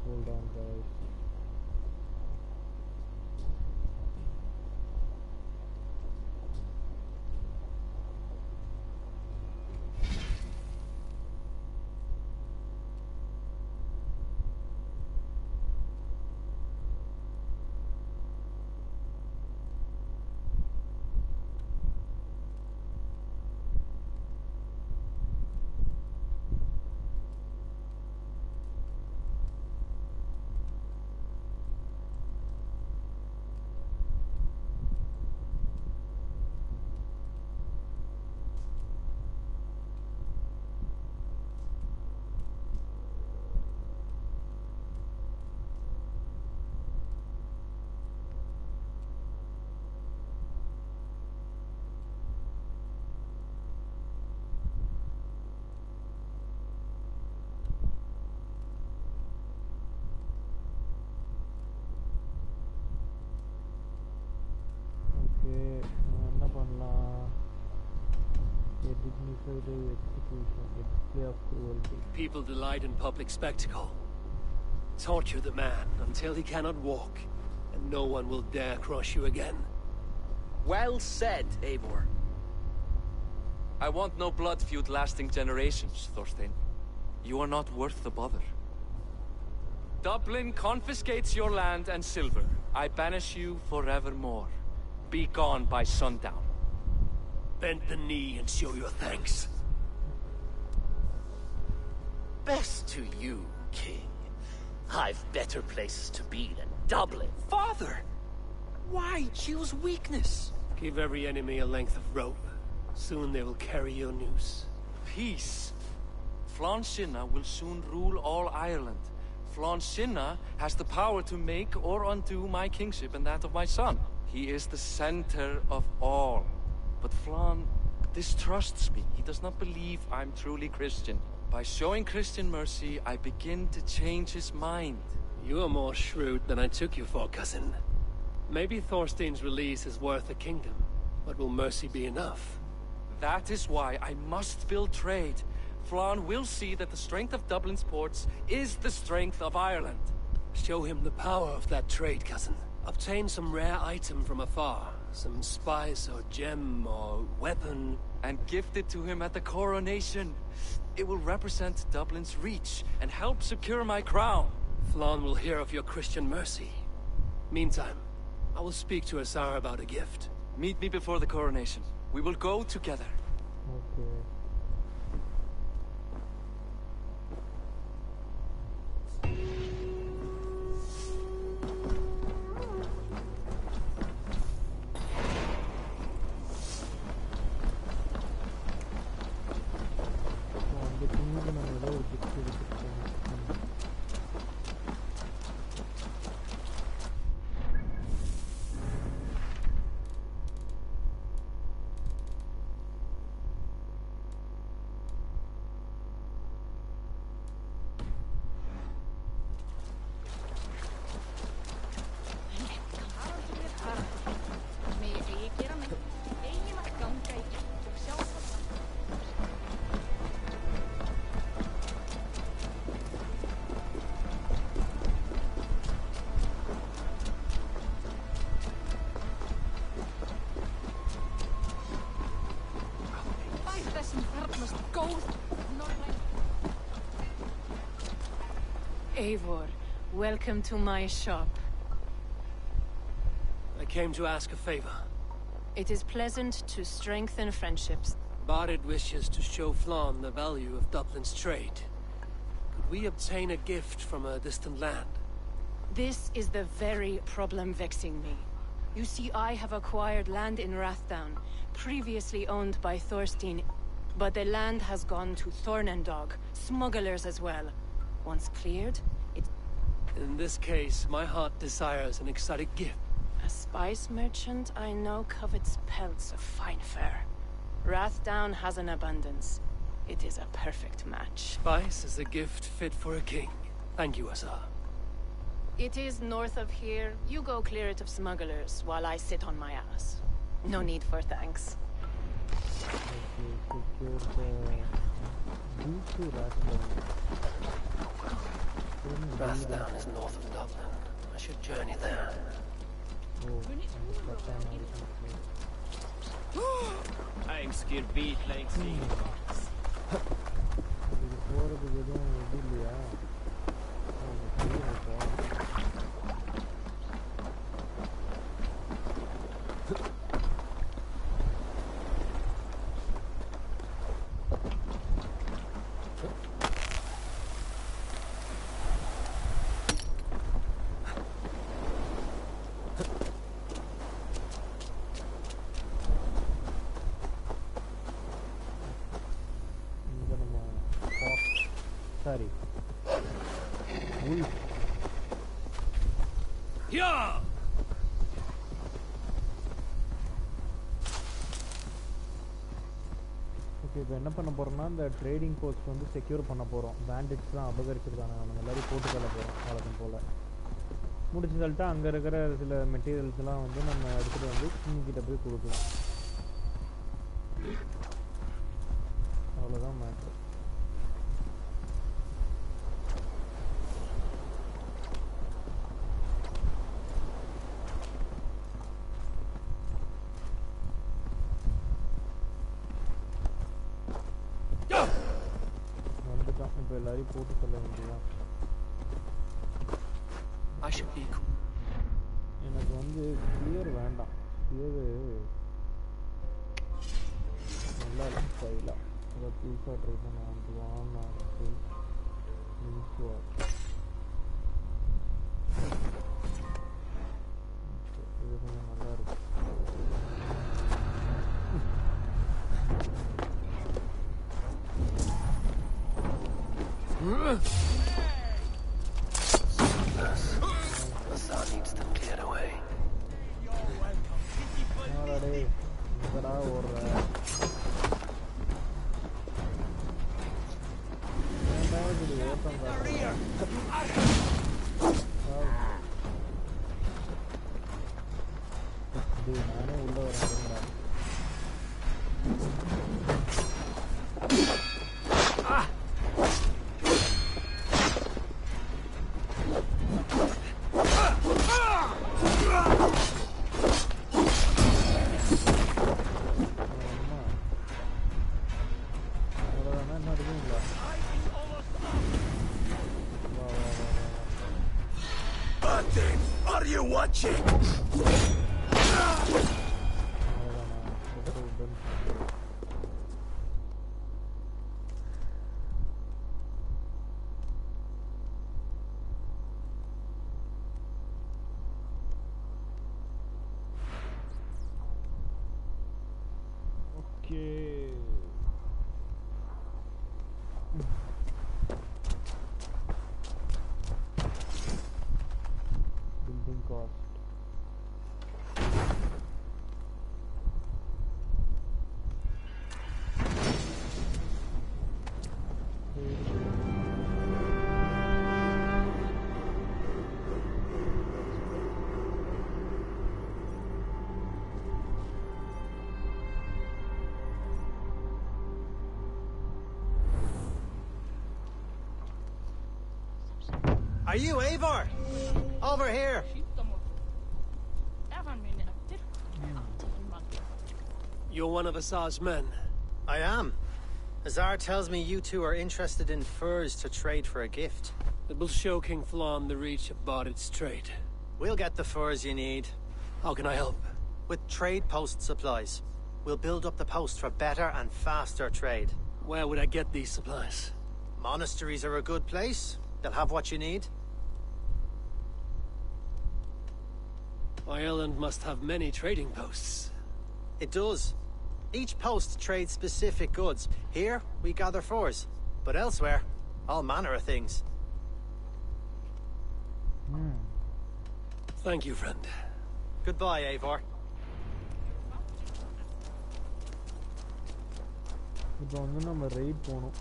Hold on, guys. என்ன பண்ணலாம்? A dignified execution, a display of cruelty. People delight in public spectacle. Torture the man until he cannot walk, and no one will dare cross you again. Well said, Eivor. I want no blood feud lasting generations, Thorstein. You are not worth the bother. Dublin confiscates your land and silver. I banish you forevermore. Be gone by sundown. Bend the knee and show your thanks. Best to you, King. I've better places to be than Dublin. Father! Why choose weakness? Give every enemy a length of rope. Soon they will carry your noose. Peace. Flann Sinna will soon rule all Ireland. Flann Sinna has the power to make or undo my kingship and that of my son. He is the center of all. But Flann distrusts me. He does not believe I'm truly Christian. By showing Christian mercy, I begin to change his mind. You are more shrewd than I took you for, cousin. Maybe Thorstein's release is worth a kingdom, but will mercy be enough? That is why I must build trade. Flann will see that the strength of Dublin's ports is the strength of Ireland. Show him the power of that trade, cousin. Obtain some rare item from afar. Some spice or gem or weapon. And gift it to him at the coronation. It will represent Dublin's reach and help secure my crown. Flann will hear of your Christian mercy. Meantime, I will speak to Asar about a gift. Meet me before the coronation. We will go together. Okay. Eivor, welcome to my shop. I came to ask a favor. It is pleasant to strengthen friendships. Barid wishes to show Flann the value of Dublin's trade. Could we obtain a gift from a distant land? This is the very problem vexing me. You see, I have acquired land in Rathdown, previously owned by Thorstein, but the land has gone to Thornendog, smugglers as well. Once cleared, it... In this case, my heart desires an exotic gift. A spice merchant I know covets pelts of fine fur. Rathdown has an abundance. It is a perfect match. Spice is a gift fit for a king. Thank you, Azar. It is north of here. You go clear it of smugglers, while I sit on my ass. No need for thanks. Rathdown is north of Dublin. I should journey there. I'm scared beat like sea. Sorry. Yeah. Okay, இப்போ என்ன பண்ண போகிறோம்னா இந்த trading post வந்து secure பண்ண போகிறோம். Bandits தான் அபகரிச்சிருக்காங்க, நம்ம எல்லாரும் போட்டு தள்ள போகிறோம் வழக்கம் போல். முடிச்சு சொல்லிட்டு அங்கே இருக்கிற சில மெட்டீரியல்ஸ்லாம் வந்து நம்ம எடுத்துகிட்டு வந்து கிட்ட போய் கொடுக்கலாம். அவ்வளோதான் மேட்ரு. வந்துட்டான். இப்போ எல்லாரையும் போட்டு சொல்ல வேண்டியதான். எனக்கு வந்து கிளியர் வேண்டாம். கிளியர் நல்லா இருக்கும் ஸ்டைலாக. அதை புதுசாக ட்ரை பண்ண வாங்கிட்டு இது கொஞ்சம் நல்லா இருக்கும். The sun needs them cleared away. Already, but I will. Are you watching? Okay. Building cost. Are you Eivor? Over here. You're one of Azar's men. I am. Azar tells me you two are interested in furs to trade for a gift. It will show King Flann the reach of Bodit's trade. We'll get the furs you need. How can I help? With trade post supplies. We'll build up the post for better and faster trade. Where would I get these supplies? Monasteries are a good place. They'll have what you need. Ireland must have many trading posts. It does. Each post trades specific goods. Here, we gather furs. But elsewhere, all manner of things. Thank you, friend. Goodbye, Eivor. இப்போ வந்து நம்ம raid போணும்.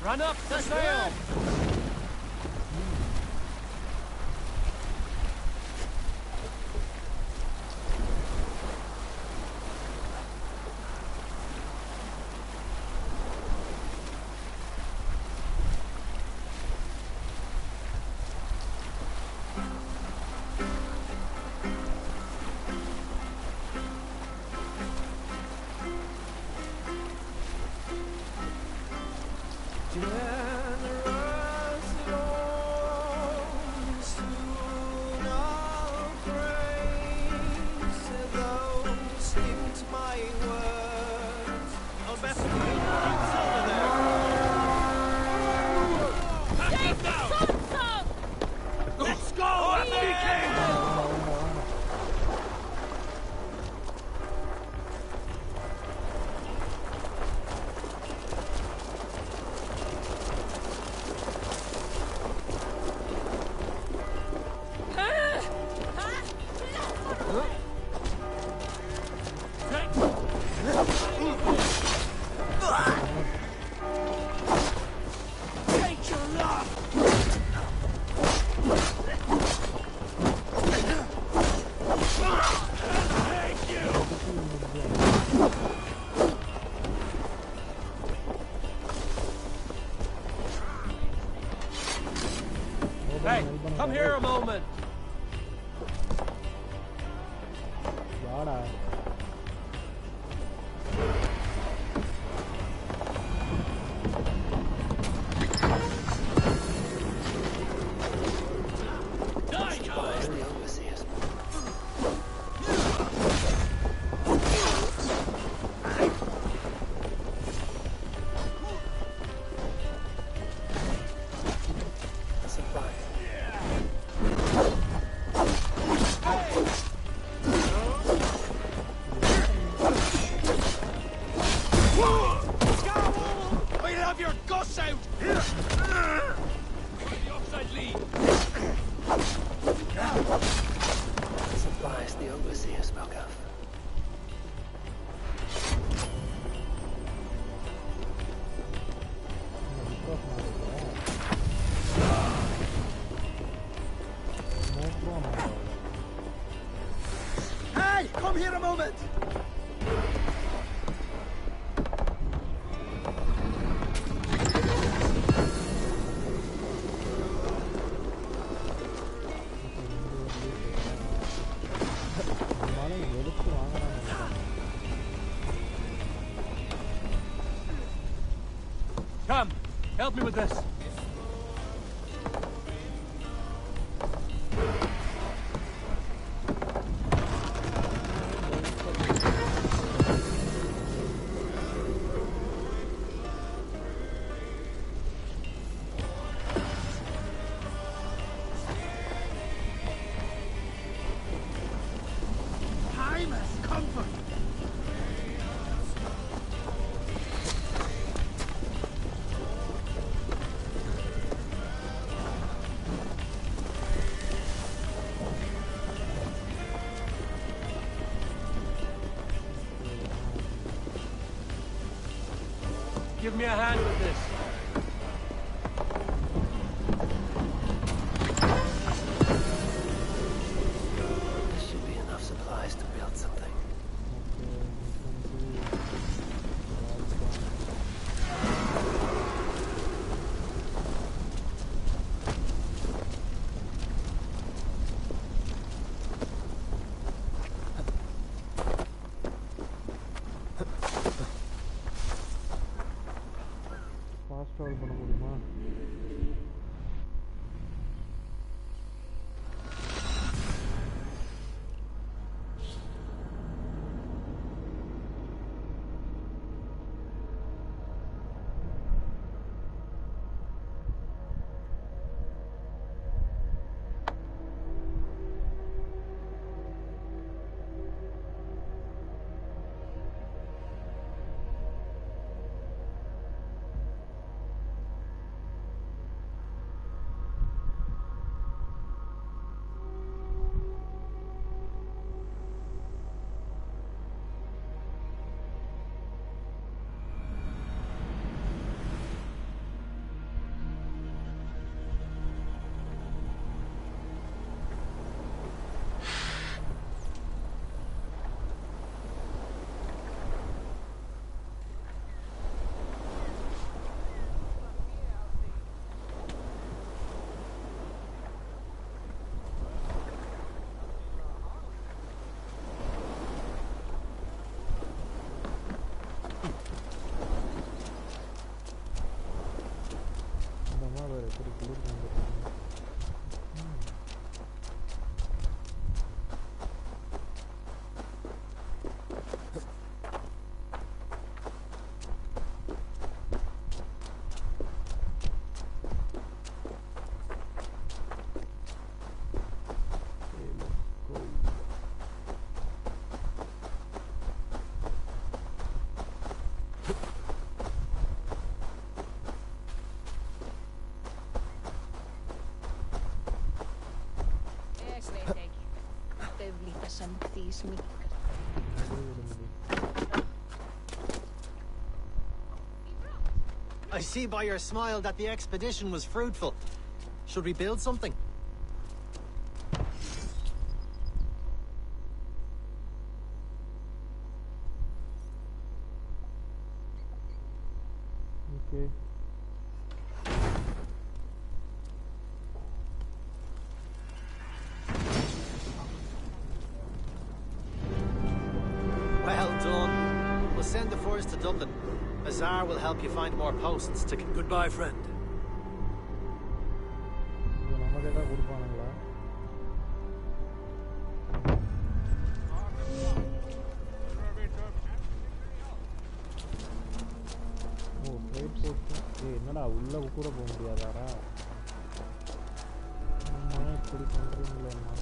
Run up the sail! Hey, come here a moment. Come here a moment! Come, help me with this. give me a hand with this. There should be enough supplies to build something. Fast travel பண்ண முடியுமா? I see by your smile that the expedition was fruitful. Should we build something? Okay. Well done. We'll send the force to Dublin. Azar will help you find more posts to... Goodbye, friend. நமக்கு ஏதாவது கொடுப்பானுங்களா? ஓ trade post. என்னடா உள்ள கூட போக முடியாதாடா? அம்மா இப்படி பண்றீங்களேம்மா.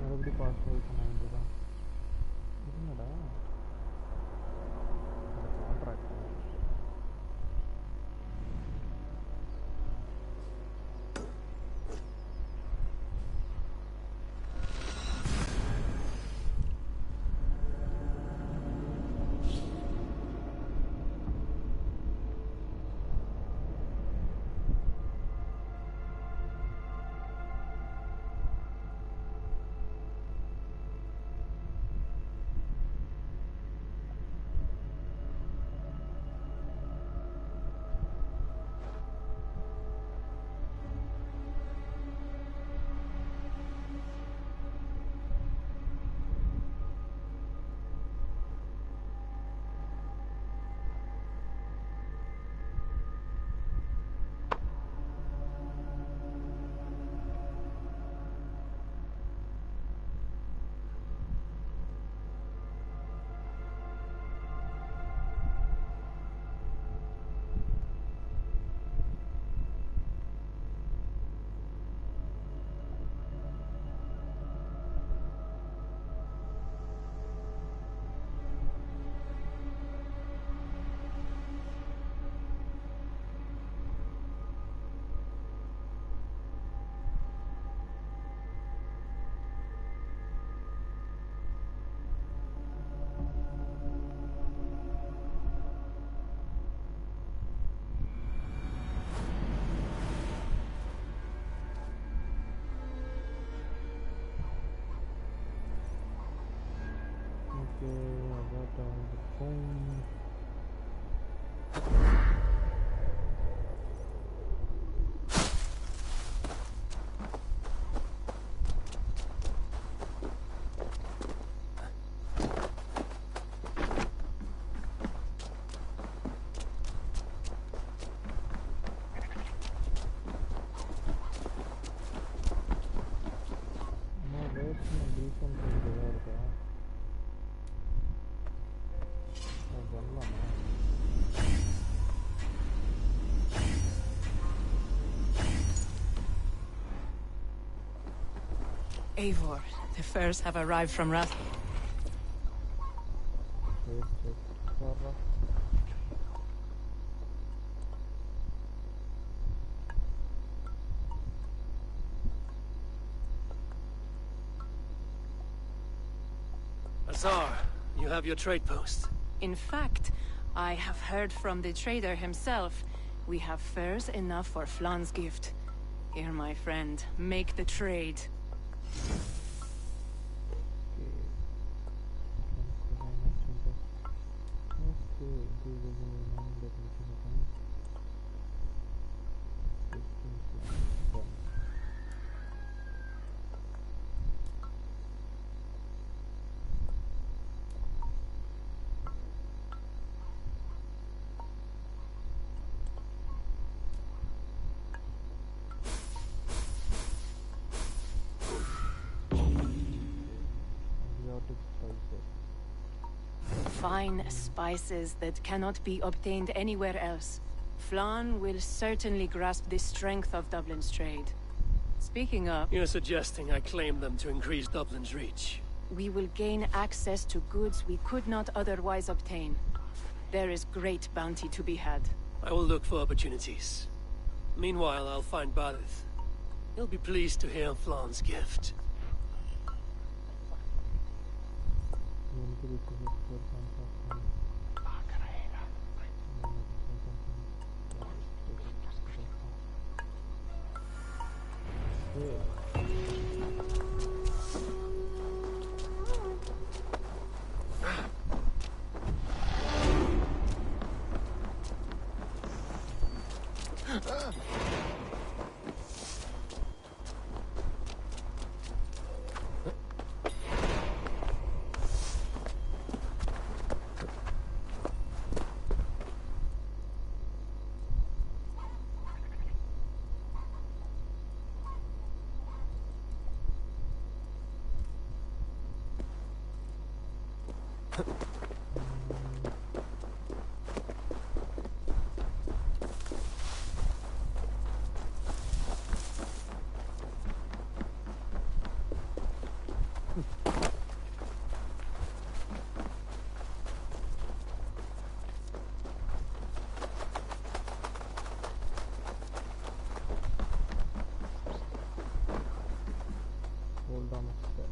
மறுபடியும் password பண்ண வேண்டியதான். என்னடா கான்ட்ராக்ட் அதான் Eivor, the furs have arrived from Rath. Azar, you have your trade post. In fact, I have heard from the trader himself. We have furs enough for Flan's gift. Here, my friend, make the trade. Fine spices that cannot be obtained anywhere else. Flan will certainly grasp the strength of Dublin's trade. Speaking of... You're suggesting I claim them to increase Dublin's reach. We will gain access to goods we could not otherwise obtain. There is great bounty to be had. I will look for opportunities. Meanwhile, I'll find Balith. He'll be pleased to hear Flan's gift. Hold on a sec.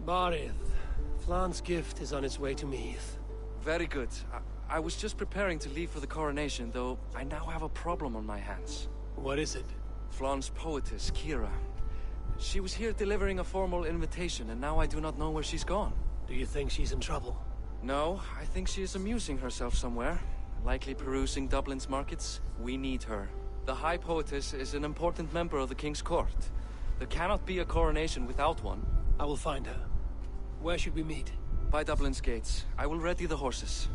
Barith, Flan's gift is on its way to Meath. Very good. I was just preparing to leave for the coronation, though I now have a problem on my hands. What is it? Flan's poetess, Kira. She was here delivering a formal invitation, and now I do not know where she's gone. Do you think she's in trouble? No, I think she is amusing herself somewhere. Likely perusing Dublin's markets. We need her. The High Poetess is an important member of the King's Court. There cannot be a coronation without one. I will find her. Where should we meet? By Dublin's gates. I will ready the horses.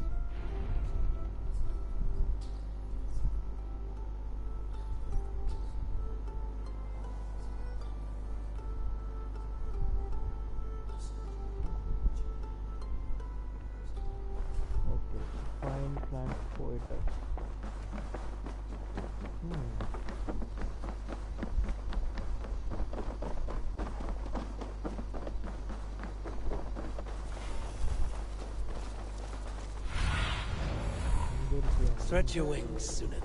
Fine plant poetess. Stretch your wings, Sunan.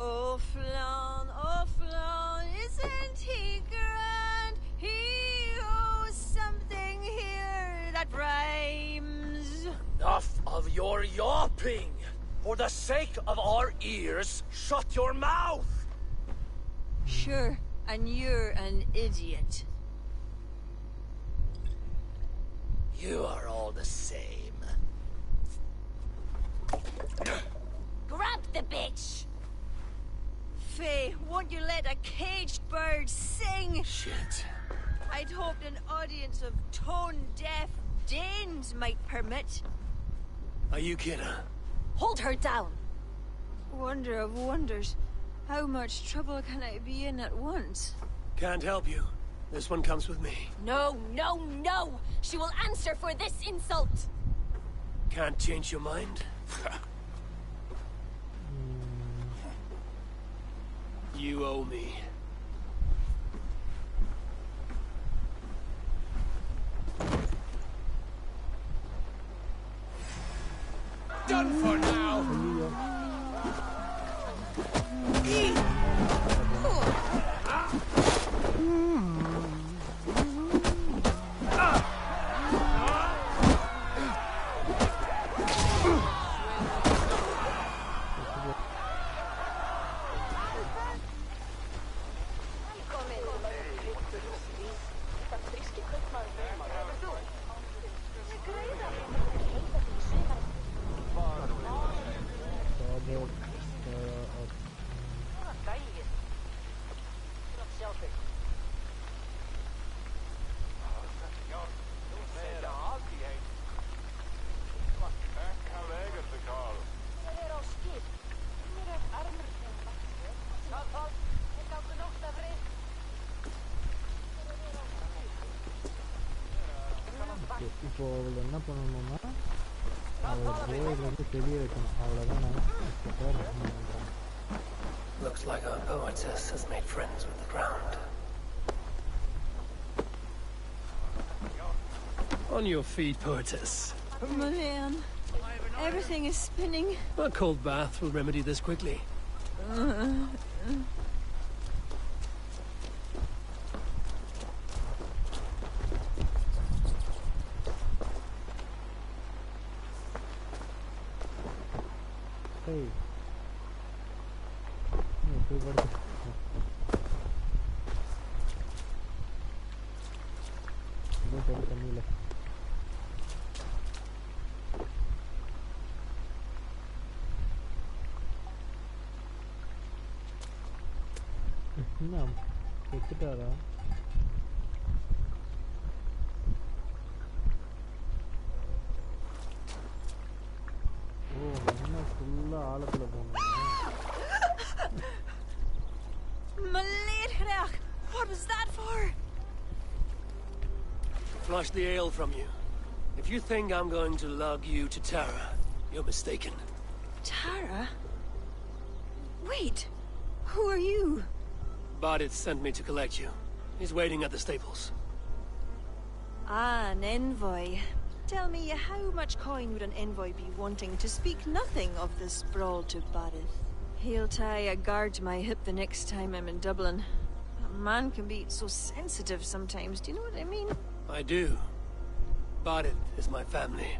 Oh Flan, isn't he grand? He owes something here that rhymes. Enough of your yawping! For the sake of our ears, shut your mouth! Sure, and you're an idiot. You are all the same. Grab the bitch! Faye, won't you let a caged bird sing? Shit. I'd hoped an audience of tone-deaf Danes might permit. Are you kidding? Hold her down. Wonder of wonders. How much trouble can I be in at once? Can't help you. This one comes with me. No, no, no! She will answer for this insult! Can't change your mind? You owe me. Done for now! இப்போ அவள் என்ன பண்ணணும்னா அவளை போயிலிருந்து வெளியே வைக்கணும் அவ்வளோதான் நான் Looks like our poetess has made friends with the ground. On your feet, poetess. Malayan, everything is spinning. A cold bath will remedy this quickly. Hey. Maleergraag! What was that for? Flush the ale from you. If you think I'm going to lug you to Tara, you're mistaken. Tara? Wait! Who are you? Bardith sent me to collect you. He's waiting at the stables. Ah, an envoy. Tell me, how much coin would an envoy be wanting to speak nothing of the sprawl to Bardith? He'll tie a guard to my hip the next time I'm in Dublin. A man can be so sensitive sometimes, do you know what I mean? I do. Bardith is my family.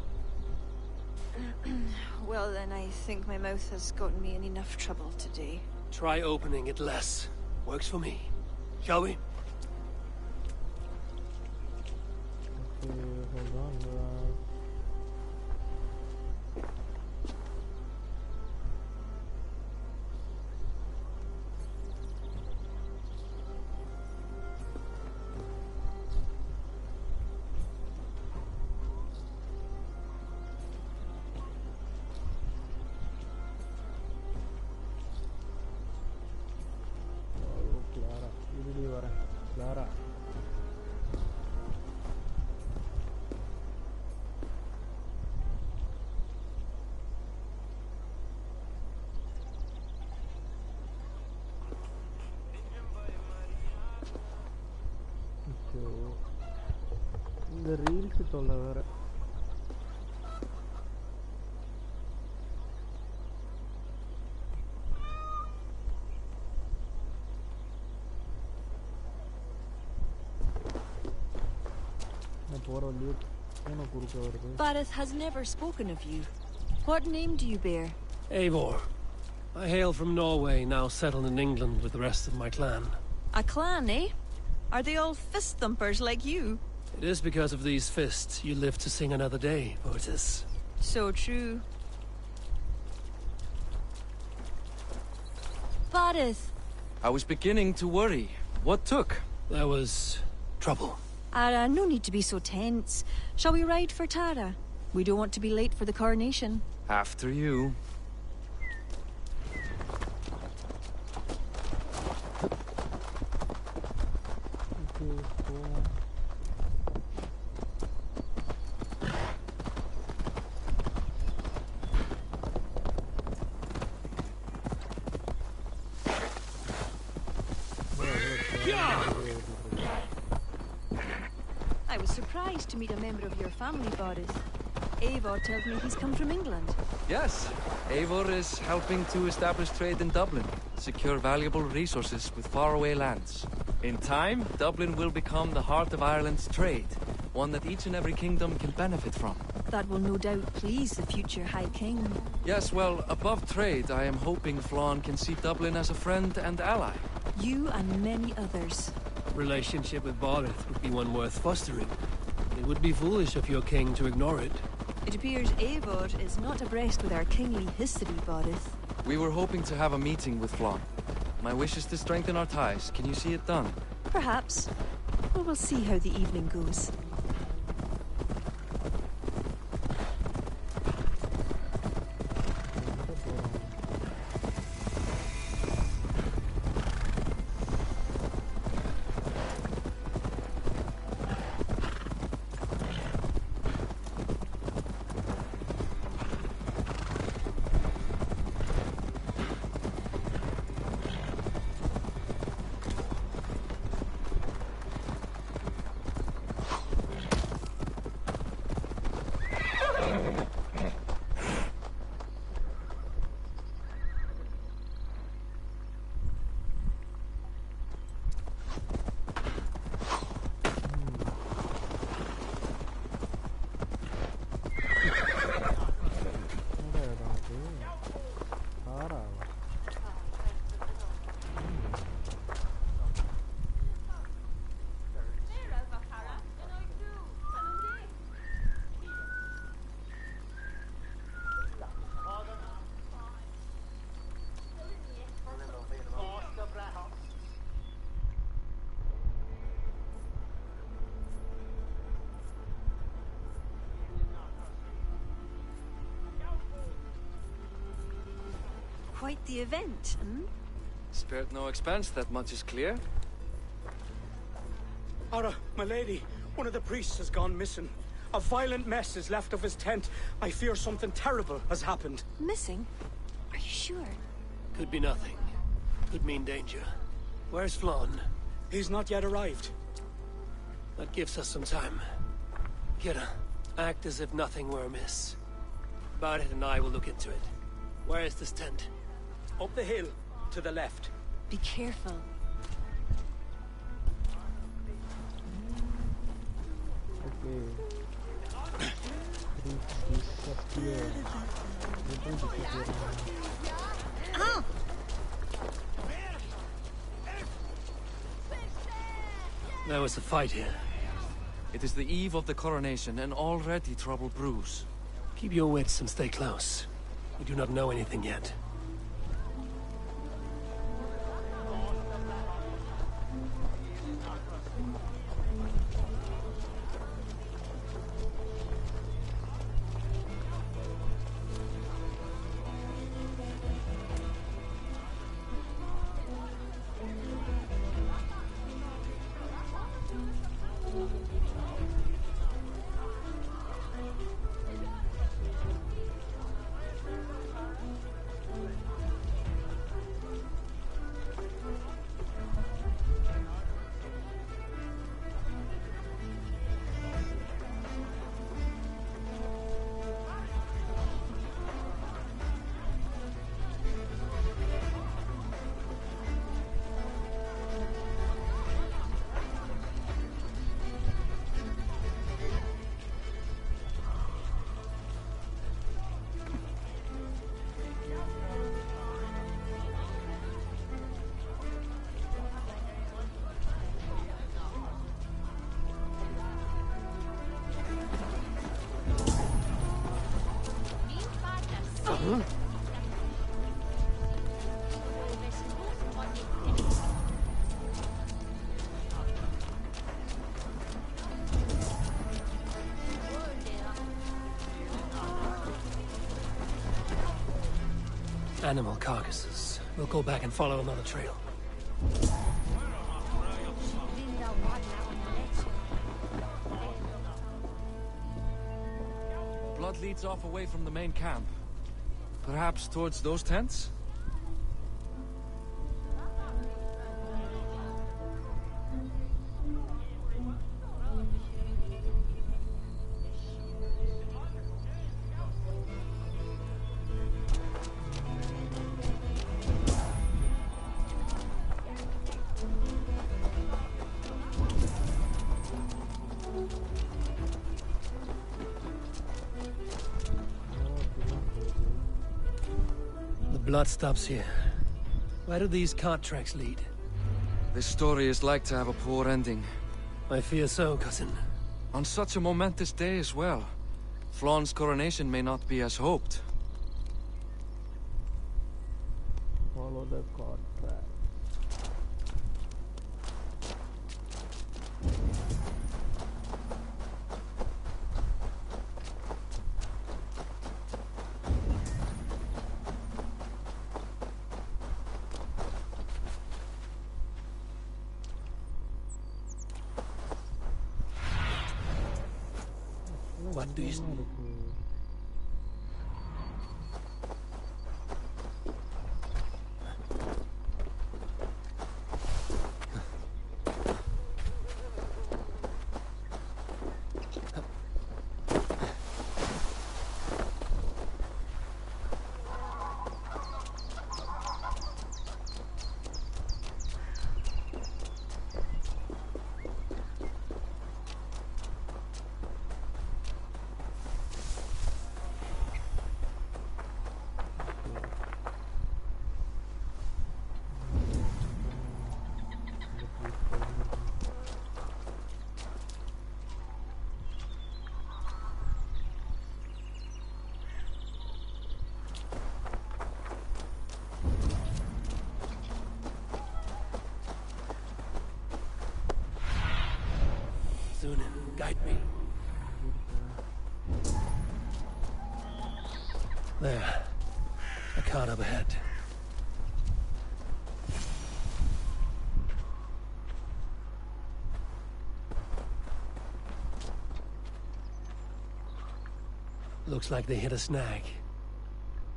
Well then, I think my mouth has gotten me in enough trouble today. Try opening it less. Works for me. Shall we? Okay, hold on. Clara. இந்த reels தொல்லை வேற. Bardith has never spoken of you. What name do you bear? Eivor. I hail from Norway, now settled in England with the rest of my clan. A clan, eh? Are they all fist thumpers like you? It is because of these fists you live to sing another day, Otis. So true. Bardith. I was beginning to worry. What took? There was trouble. No need to be so tense. Shall we ride for Tara? We don't want to be late for the coronation. After you. I was surprised to meet a member of your family, Bardith. Eivor tells me he's come from England. Yes, Eivor is helping to establish trade in Dublin, secure valuable resources with faraway lands. In time, Dublin will become the heart of Ireland's trade, one that each and every kingdom can benefit from. That will no doubt please the future High King. Yes, well, above trade, I am hoping Flann can see Dublin as a friend and ally. You and many others. Relationship with Bardith would be one worth fostering. It would be foolish of your king to ignore it. It appears Eivor is not abreast with our kingly history, Bardith. We were hoping to have a meeting with Flann. My wish is to strengthen our ties. Can you see it done? Perhaps. We will see how the evening goes. quite the event, hmm? Spared no expense, that much is clear. Ara, my lady, one of the priests has gone missing. A violent mess is left of his tent. I fear something terrible has happened. Missing? Are you sure? Could be nothing. Could mean danger. Where's Flann? He's not yet arrived. That gives us some time. Kira, act as if nothing were amiss. Barret and I will look into it. Where is this tent? Up the hill, to the left. Be careful. Okay. Disappear. Ah! There was a fight here. It is the eve of the coronation, and already trouble brews. Keep your wits and stay close. We do not know anything yet. Animal carcasses. We'll go back and follow another trail. Blood leads off away from the main camp. Perhaps towards those tents? Blood stops here. Where do these cart tracks lead? This story is like to have a poor ending. I fear so, cousin. On such a momentous day as well. Flann's coronation may not be as hoped. Follow the cart track. What do you... Guide me. There. A cart up ahead. Looks like they hit a snag.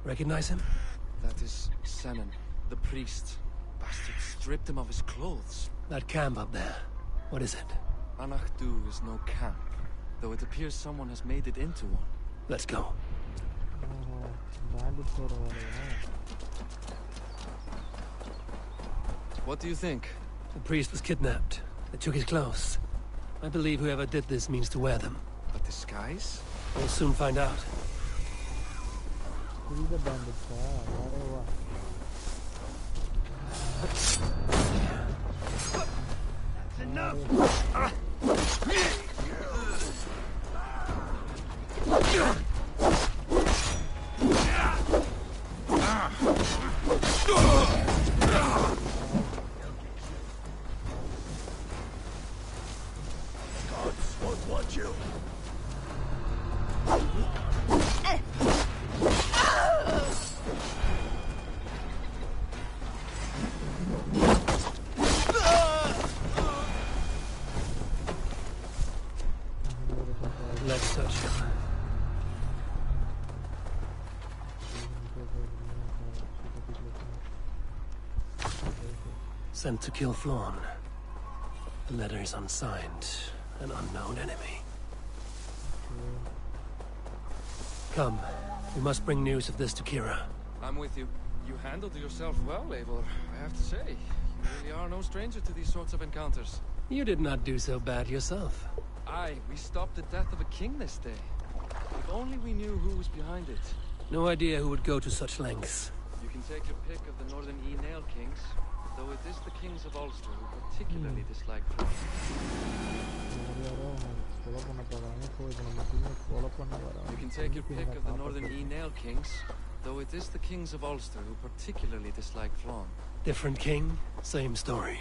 Recognize him? That is Senan, the priest. Bastard stripped him of his clothes. That camp up there. What is it? Anachdu is no camp, though it appears someone has made it into one. Let's go. What do you think? The priest was kidnapped. They took his clothes. I believe whoever did this means to wear them. A disguise? We'll soon find out. That's enough! Gods won't want you. Let's search him. Sent to kill Flawn. The letter is unsigned. An unknown enemy. Come. We must bring news of this to Kira. I'm with you. You handled yourself well, Eivor, I have to say. You really are no stranger to these sorts of encounters. You did not do so bad yourself. Aye, we stopped the death of a king this day. If only we knew who was behind it. No idea who would go to such lengths. You can take your pick of the Northern E-Nail kings, though it is the kings of Ulster who particularly dislike Flawn. You can take your pick of the Northern E-Nail kings, though it is the kings of Ulster who particularly dislike Flawn. Different king, same story.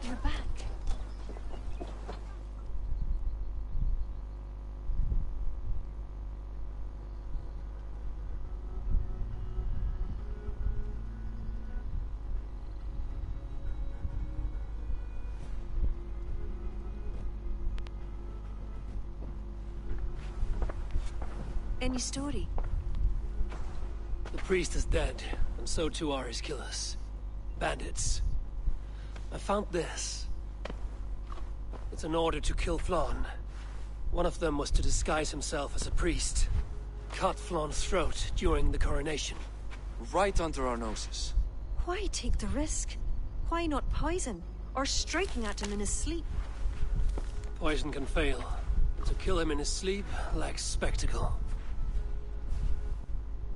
You're back. Any story? The priest is dead, and so too are his killers. Bandits. I found this. It's an order to kill Flawn. One of them was to disguise himself as a priest. Cut Flawn's throat during the coronation. Right under our noses. Why take the risk? Why not poison? Or striking at him in his sleep? Poison can fail. To kill him in his sleep lacks spectacle.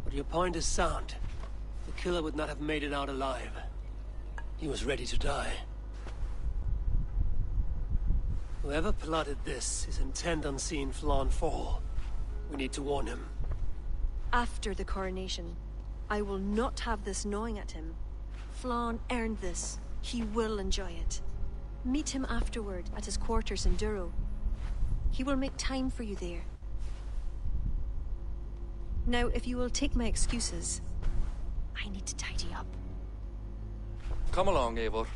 But your point is sound. The killer would not have made it out alive. He was ready to die. Whoever plotted this is intent on seeing Flawn fall. We need to warn him. After the coronation, I will not have this gnawing at him. Flawn earned this. He will enjoy it. Meet him afterward at his quarters in Duro. He will make time for you there. Now, if you will take my excuses, I need to tidy up. Come along, Eivor.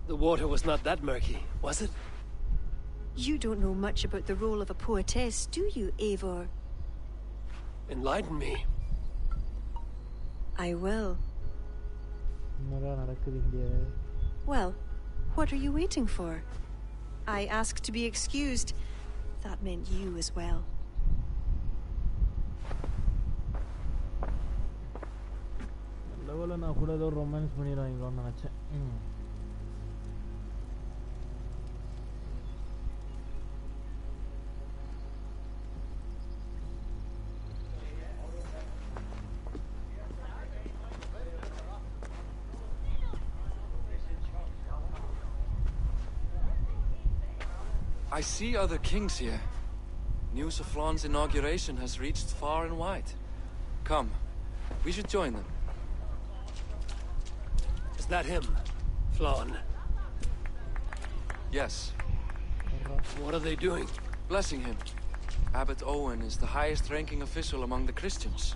The water was not that murky, was it? You don't know much about the role of a poetess, do you, Eivor? Enlighten me. I will. Well, what are you waiting for? I asked to be excused. That meant you as well. நான் கூட ஏதோ romance பண்ணிடுவாங்களோன்னு நினச்சேன். I see other kings here. News of Flawn's inauguration has reached far and wide. Come, we should join them. Is that him, Flawn? Yes. What are they doing? Blessing him. Abbot Owen is the highest-ranking official among the Christians.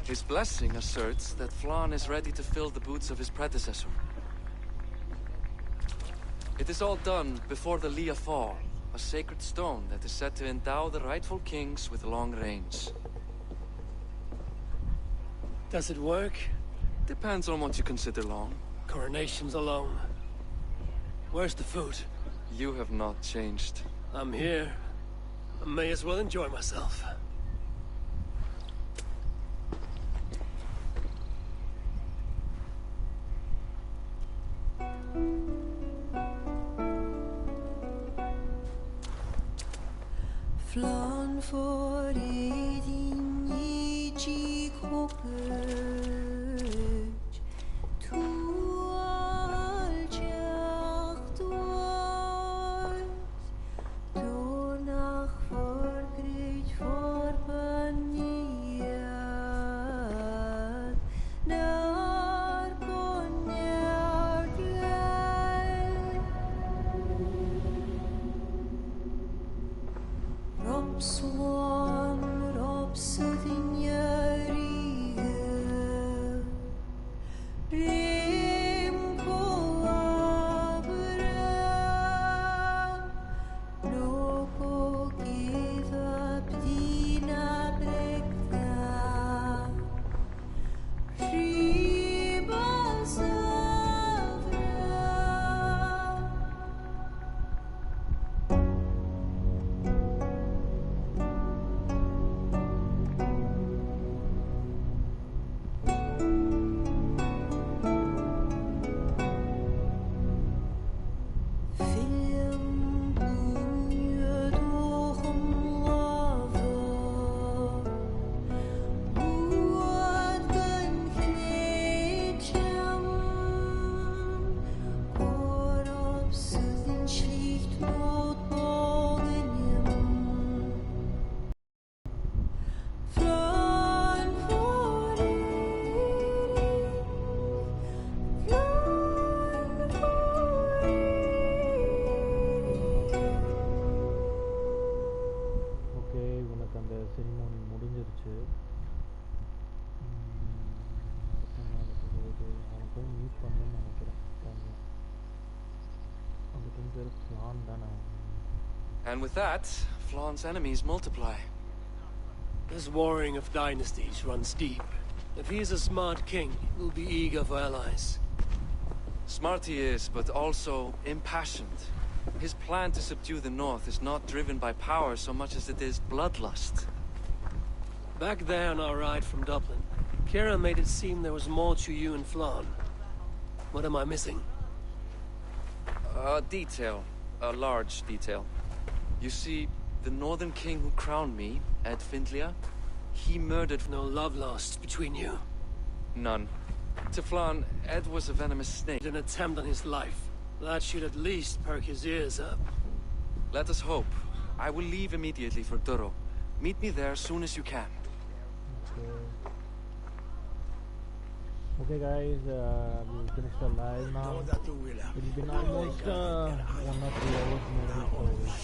His blessing asserts that Flawn is ready to fill the boots of his predecessor. It is all done before the Lia Fall, a sacred stone that is said to endow the rightful kings with long reigns. Does it work? Depends on what you consider long. Coronations alone. Where's the food? You have not changed. I'm here. I may as well enjoy myself. Flan for din I chikokech tu alchach tuas tu nach forgrit forbaniat nar konjak Robswan, Robsudinjariga Rim Koabra Loko Kiva Pdina Brekta Riba Zavra And with that, Flawn's enemies multiply. This warring of dynasties runs deep. If he is a smart king, he will be eager for allies. Smart he is, but also impassioned. His plan to subdue the north is not driven by power so much as it is bloodlust. Back there on our ride from Dublin, Kira made it seem there was more to you and Flawn. What am I missing? A detail. A large detail. You see, the northern king who crowned me, Ed Findlia, he murdered... No love lost between you? None. To Flawn, Ed was a venomous snake. An attempt on his life. That should at least perk his ears up. Let us hope. I will leave immediately for Duro. Meet me there as soon as you can. Okay guys, we finished the live now. It's been almost 1 or 2 hours maybe,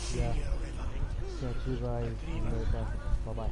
so yeah. Catch you guys later. Bye bye.